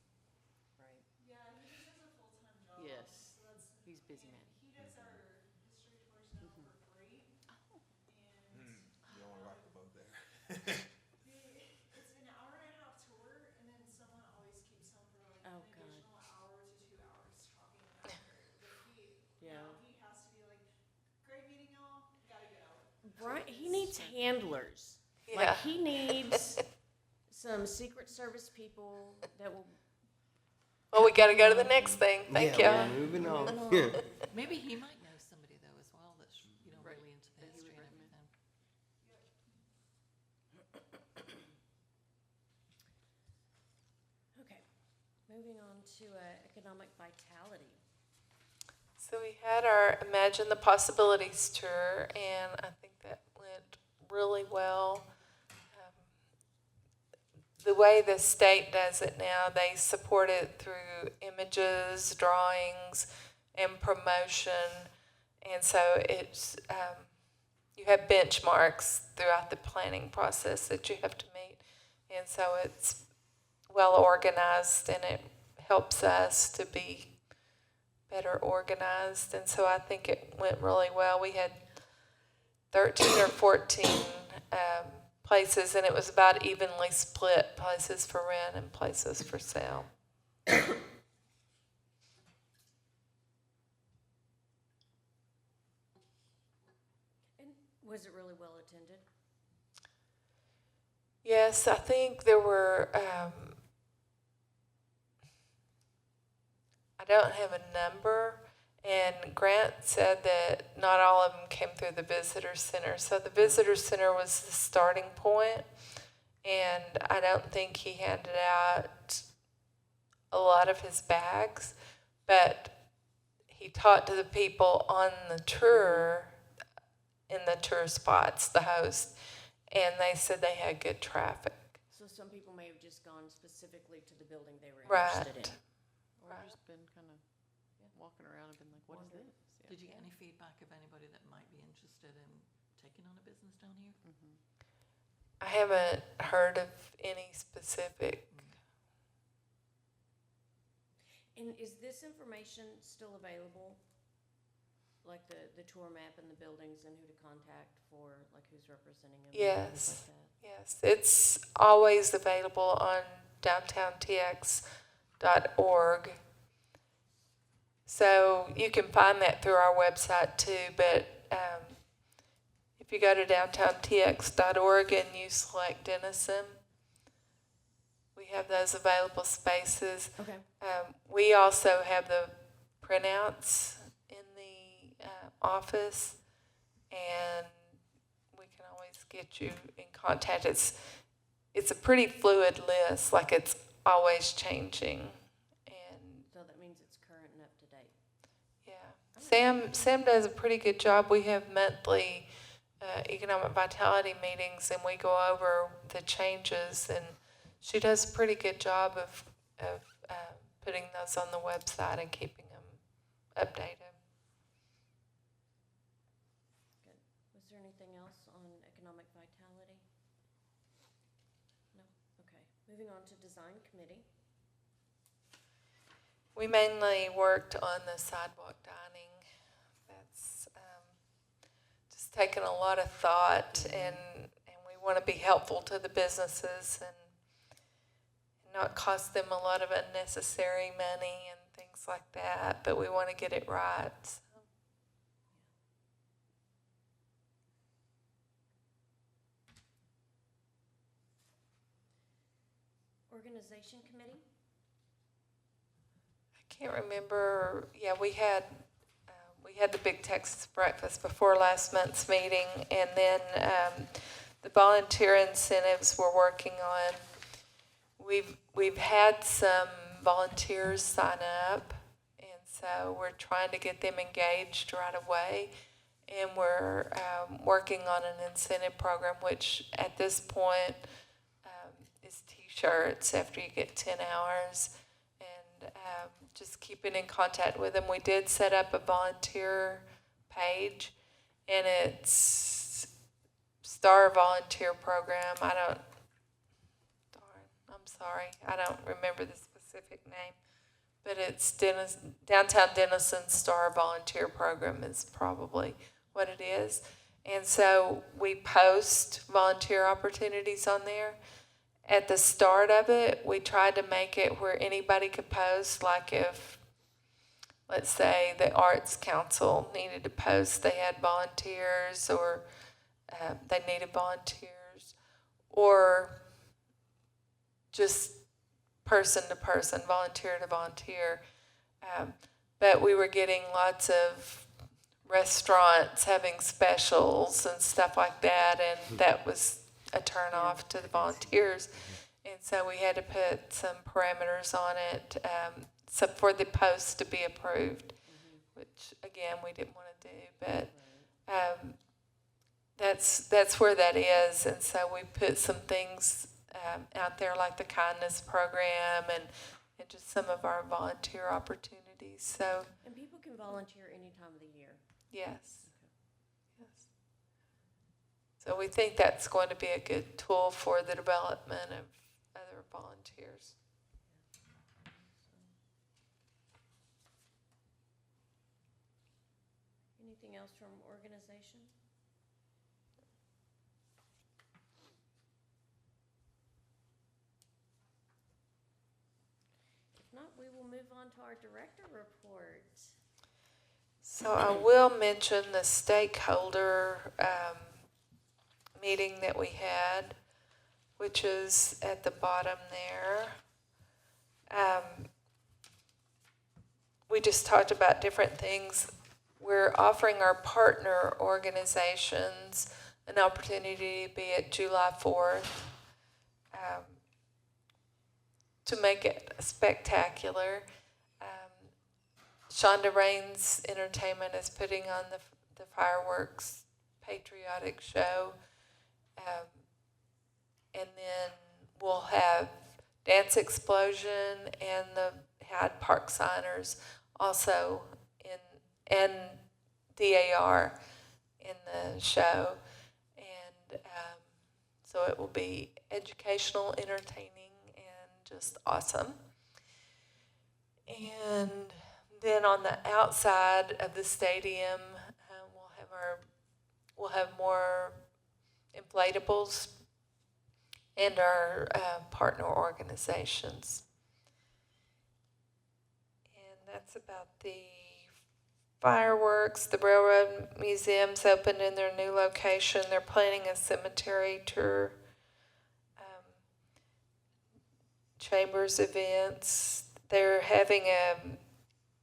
right? Yeah, he just has a full-time job. Yes, So that's, he's a busy man. he does our history tours now for free. And You don't want to rock the boat there. it's an hour and a half tour, and then someone always keeps him for like Oh, an God. additional hour to 2 hours talking about it. But Yeah. now he has to be like, great meeting y'all, gotta go. Brian, he needs handlers. Yeah. Like, he needs some Secret Service people that will. Well, we got to go to the next thing. Thank you. Yeah, we're moving on. Maybe he might know somebody though as well that's, Right, really into the that he would history and recommend. everything. Okay, moving on to economic vitality. So we had our Imagine the Possibilities tour, and I think that went really well. The way the state does it now, they support it through images, drawings, and promotion. And so it's you have benchmarks throughout the planning process that you have to meet. And so it's well organized, and it helps us to be better organized. And so I think it went really well. We had 13 or 14 places, and it was about evenly split, places for rent and places for sale. And was it really well attended? Yes, I think there were, I don't have a number, and Grant said that not all of them came through the visitor center. So the visitor center was the starting point, and I don't think he handed out a lot of his bags, but he talked to the people on the tour, in the tour spots, the host, and they said they had good traffic. So some people may have just gone specifically to the building they were Right. interested in. Or just been kind of walking around and been like, what is this? Yeah. Did you get any feedback of anybody that might be interested in taking on a business down here? I haven't heard of any specific. And is this information still available? Like the tour map and the buildings and who to contact for, like who's representing them? and things Yes. like that? Yes, it's always available on downtowntx.org. So you can find that through our website too, but if you go to downtowntx.org and you select Denison, we have those available spaces. Okay. We also have the printouts in the office, and we can always get you in contact. It's a pretty fluid list, like it's always changing. And So that means it's current and up to date. yeah, Sam does a pretty good job. We have monthly economic vitality meetings, and we go over the changes, and she does a pretty good job of putting those on the website and keeping them updated. Good. Was there anything else on economic vitality? No? Okay. Moving on to design committee. We mainly worked on the sidewalk dining. That's just taken a lot of thought, and we want to be helpful to the businesses and not cost them a lot of unnecessary money and things like that, but we want to get it right. So. Organization committee? I can't remember. Yeah, we had the big Texas breakfast before last month's meeting, and then the volunteer incentives we're working on. We've had some volunteers sign up, and so we're trying to get them engaged right away. And we're working on an incentive program, which at this point is T-shirts after you get 10 hours, and just keeping in contact with them. We did set up a volunteer page, and it's Star Volunteer Program. I'm sorry, I don't remember the specific name, but it's Downtown Denison Star Volunteer Program is probably what it is. And so we post volunteer opportunities on there. At the start of it, we tried to make it where anybody could post, like if, let's say, the Arts Council needed to post, they had volunteers, or they needed volunteers, or just person to person, volunteer to volunteer. But we were getting lots of restaurants having specials and stuff like that, and that was a turn off to the volunteers. And so we had to put some parameters on it so for the post to be approved, which again we didn't want to do, but that's where that is. And so we put some things out there like the kindness program and just some of our volunteer opportunities. So And people can volunteer any time of the year. yes. Yes. So we think that's going to be a good tool for the development of other volunteers. Anything else from organization? If not, we will move on to our director report. So I will mention the stakeholder meeting that we had, which is at the bottom there. We just talked about different things. We're offering our partner organizations an opportunity to be at July 4th to make it spectacular. Shonda Rhimes Entertainment is putting on the fireworks patriotic show. And then we'll have Dance Explosion and the Hyde Park Signers also and DAR in the show. And so it will be educational, entertaining, and just awesome. And then on the outside of the stadium, we'll have more inflatables and our partner organizations. And that's about the fireworks. The Railroad Museum's opened in their new location. They're planning a cemetery tour, Chambers events. They're having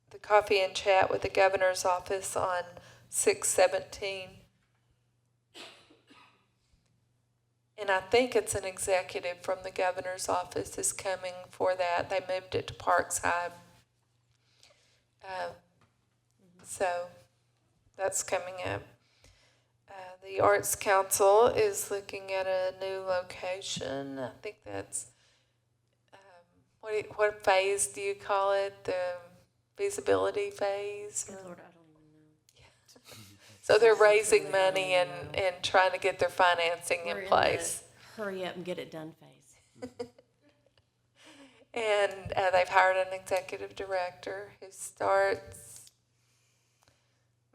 the coffee and chat with the governor's office on 6/17. And I think it's an executive from the governor's office is coming for that. They moved it to Parkside. So that's coming up. The Arts Council is looking at a new location. I think that's, what phase do you call it? The feasibility phase? Good Lord, I don't even know. So they're raising money and trying to get their financing We're in place. the hurry up and get it done phase. And they've hired an executive director who starts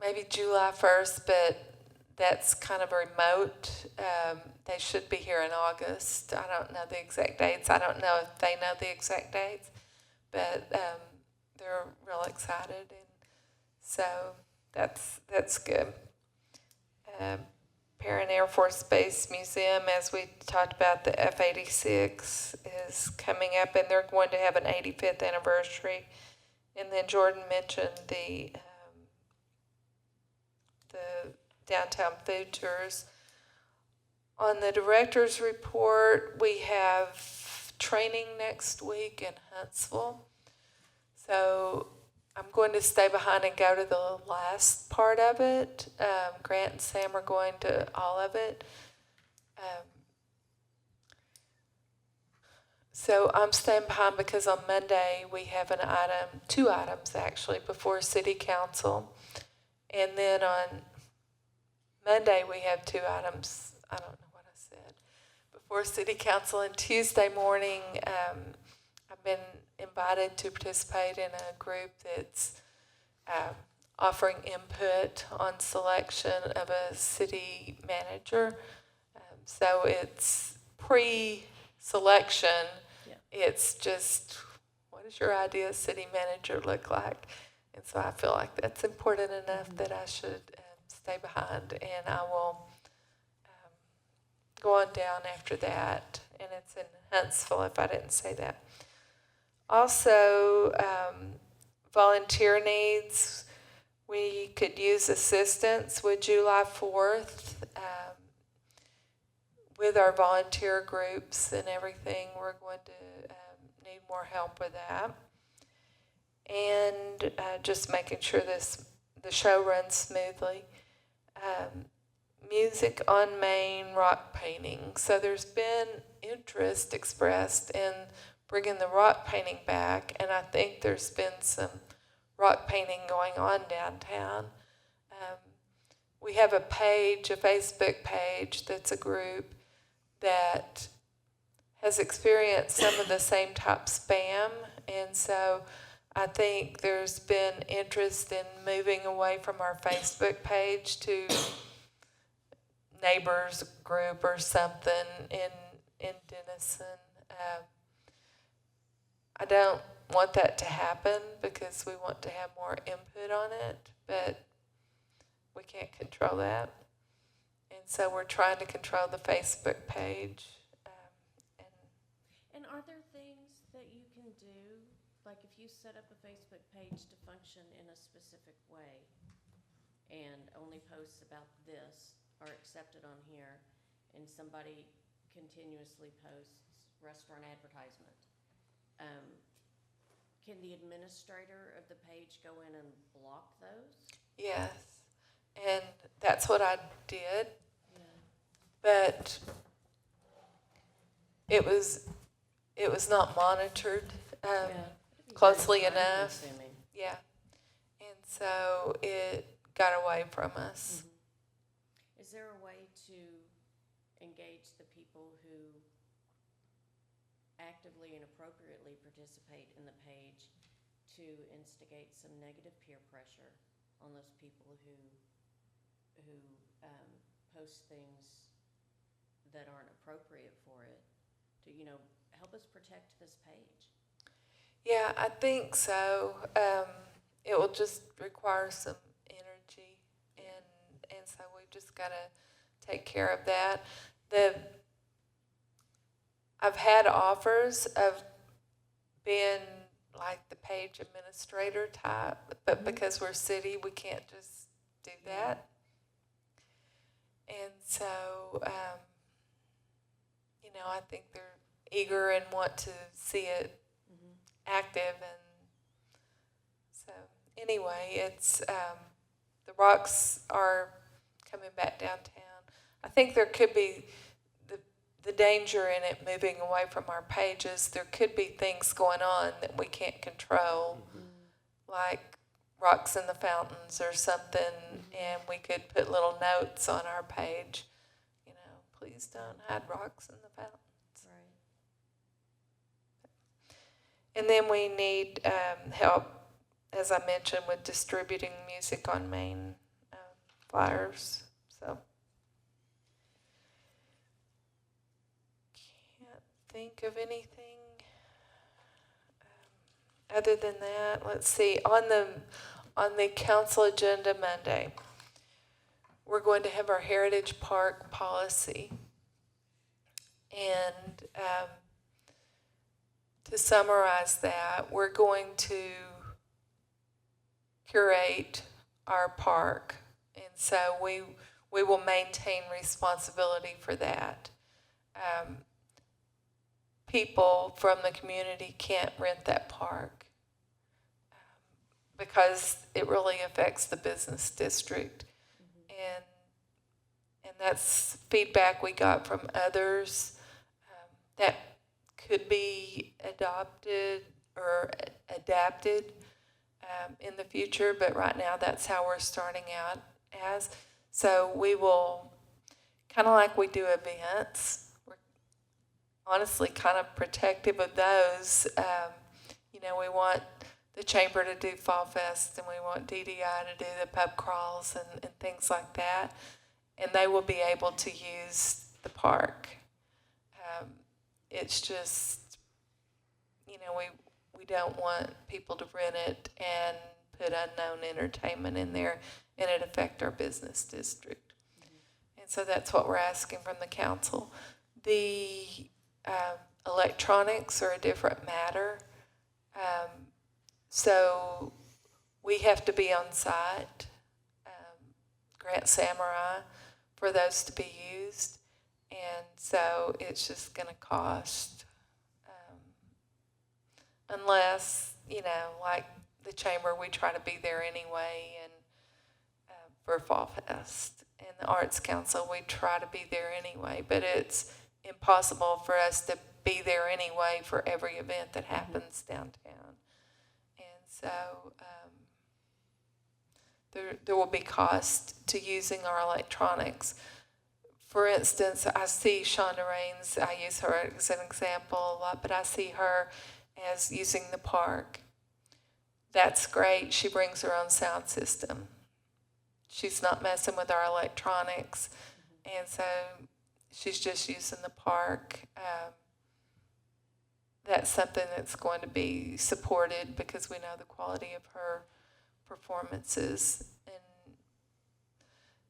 maybe July 1st, but that's kind of remote. They should be here in August. I don't know the exact dates. I don't know if they know the exact dates, but they're real excited. And so that's good. Perrin Air Force Base Museum, as we talked about, the F-86 is coming up, and they're going to have an 85th anniversary. And then Jordan mentioned the downtown food tours. On the director's report, we have training next week in Huntsville. So I'm going to stay behind and go to the last part of it. Grant and Sam are going to all of it. So I'm staying behind because on Monday we have two items actually, before City Council. And then on Monday we have two items, I don't know what I said, before City Council. And Tuesday morning, I've been invited to participate in a group that's offering input on selection of a city manager. So it's pre-selection. Yeah. It's just, what does your ideal city manager look like? And so I feel like that's important enough that I should stay behind, and I will go on down after that. And it's in Huntsville, if I didn't say that. Also, volunteer needs. We could use assistance with July 4th with our volunteer groups and everything. We're going to need more help with that. And just making sure the show runs smoothly. Music on Main rock painting. So there's been interest expressed in bringing the rock painting back, and I think there's been some rock painting going on downtown. We have a Facebook page that's a group that has experienced some of the same type spam, and so I think there's been interest in moving away from our Facebook page to neighbors group or something in Denison. I don't want that to happen because we want to have more input on it, but we can't control that. And so we're trying to control the Facebook page. And are there things that you can do, like if you set up a Facebook page to function in a specific way and only posts about this are accepted on here, and somebody continuously posts restaurant advertisement, can the administrator of the page go in and block those? Yes, and that's what I did, Yeah. but it was not monitored Yeah. It'd be closely very enough. time-consuming. Yeah, and so it got away from us. Is there a way to engage the people who actively and appropriately participate in the page to instigate some negative peer pressure on those people who post things that aren't appropriate for it, to help us protect this page? Yeah, I think so. It will just require some energy, and so we've just got to take care of that. I've had offers of being like the page administrator type, but because we're city, we can't just do that. And so, I think they're eager and want to see it active, and so anyway, it's the rocks are coming back downtown. I think there could be the danger in it moving away from our pages. There could be things going on that we can't control, like rocks in the fountains or something, and we could put little notes on our page, please don't hide rocks in the fountains. Right. And then we need help, as I mentioned, with distributing music on main flyers. So can't think of anything other than that. Let's see, on the council agenda Monday, we're going to have our Heritage Park policy. And to summarize that, we're going to curate our park. And so we will maintain responsibility for that. People from the community can't rent that park because it really affects the business district. And that's feedback we got from others that could be adopted or adapted in the future, but right now that's how we're starting out as. So we will, kind of like we do events, we're honestly kind of protective of those. We want the chamber to do Fall Fest, and we want DDI to do the pub crawls and things like that. And they will be able to use the park. It's just, we don't want people to rent it and put unknown entertainment in there and it affect our business district. And so that's what we're asking from the council. The electronics are a different matter. So we have to be on site, Grant Samurai, for those to be used. And so it's just going to cost, unless, like the chamber, we try to be there anyway, and for Fall Fest. And the Arts Council, we try to be there anyway, but it's impossible for us to be there anyway for every event that happens downtown. And so there will be cost to using our electronics. For instance, I see Shonda Raines, I use her as an example a lot, but I see her as using the park. That's great. She brings her own sound system. She's not messing with our electronics. And so she's just using the park. That's something that's going to be supported because we know the quality of her performances. And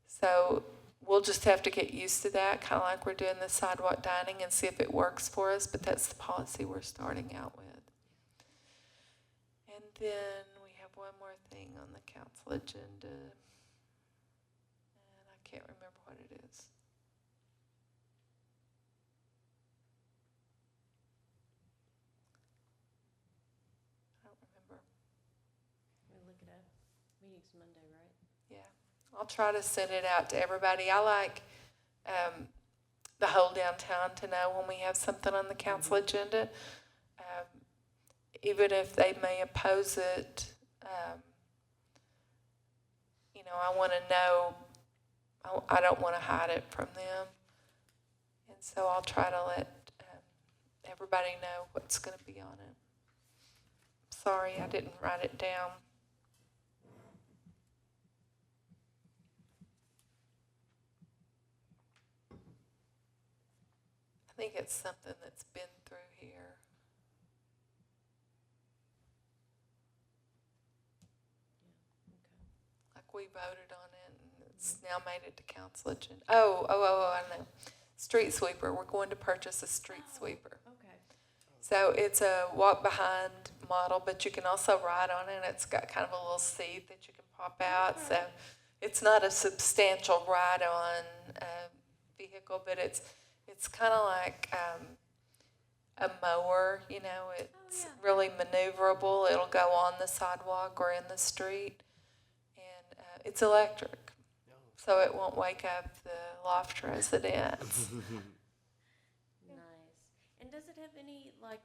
so we'll just have to get used to that, kind of like we're doing the sidewalk dining, and see if it works for us, but that's the policy we're starting out with. And then we have one more thing on the council agenda, and I can't remember what it is. I don't meeting's Monday, right? Yeah, I'll try to send it out to everybody. I like the whole downtown to know when we have something on the council agenda. Even if they may oppose it, I want to know. I don't want to hide it from them. And so I'll try to let everybody know what's going to be on it. Sorry, I didn't write it down. I think it's something that's been through here. Like we voted on it and it's now made it to council agenda. Oh, I know. Street sweeper. We're going to purchase a street sweeper. Okay. So it's a walk behind model, but you can also ride on it. It's got kind of a little seat that you can pop out. So it's not a substantial ride on vehicle, but it's kind of like a mower, it's really maneuverable. It'll go on the sidewalk or in the street, and it's electric, so it won't wake up the loft residents. Nice. And does it have any, like,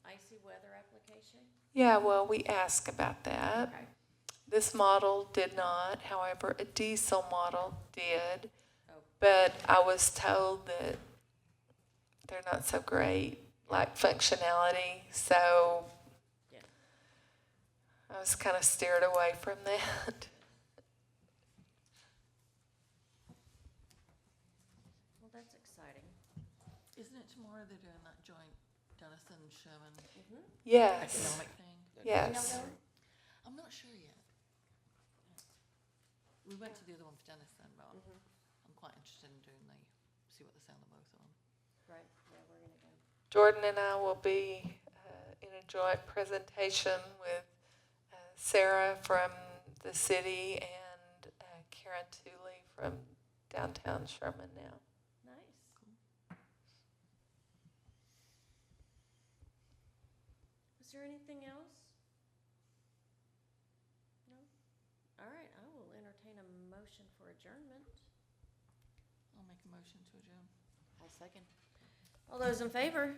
icy weather application? Yeah, well, we asked about that. Okay. This model did not, however, a diesel model did, Oh. but I was told that they're not so great, like functionality, so Yeah. I was kind of steered away from that. Well, that's exciting. Isn't it tomorrow they're doing that joint Denison Sherman Yes, economic thing? yes. I'm not sure yet. We went to the other one for Denison, but I'm quite interested in see what they say on the both of them. Right, yeah, we're gonna go. Jordan and I will be in a joint presentation with Sarah from the city and Karen Tooley from downtown Sherman now. Nice. Is there anything else? No? All right, I will entertain a motion for adjournment. I'll make a motion to adjourn. I second. All those in favor?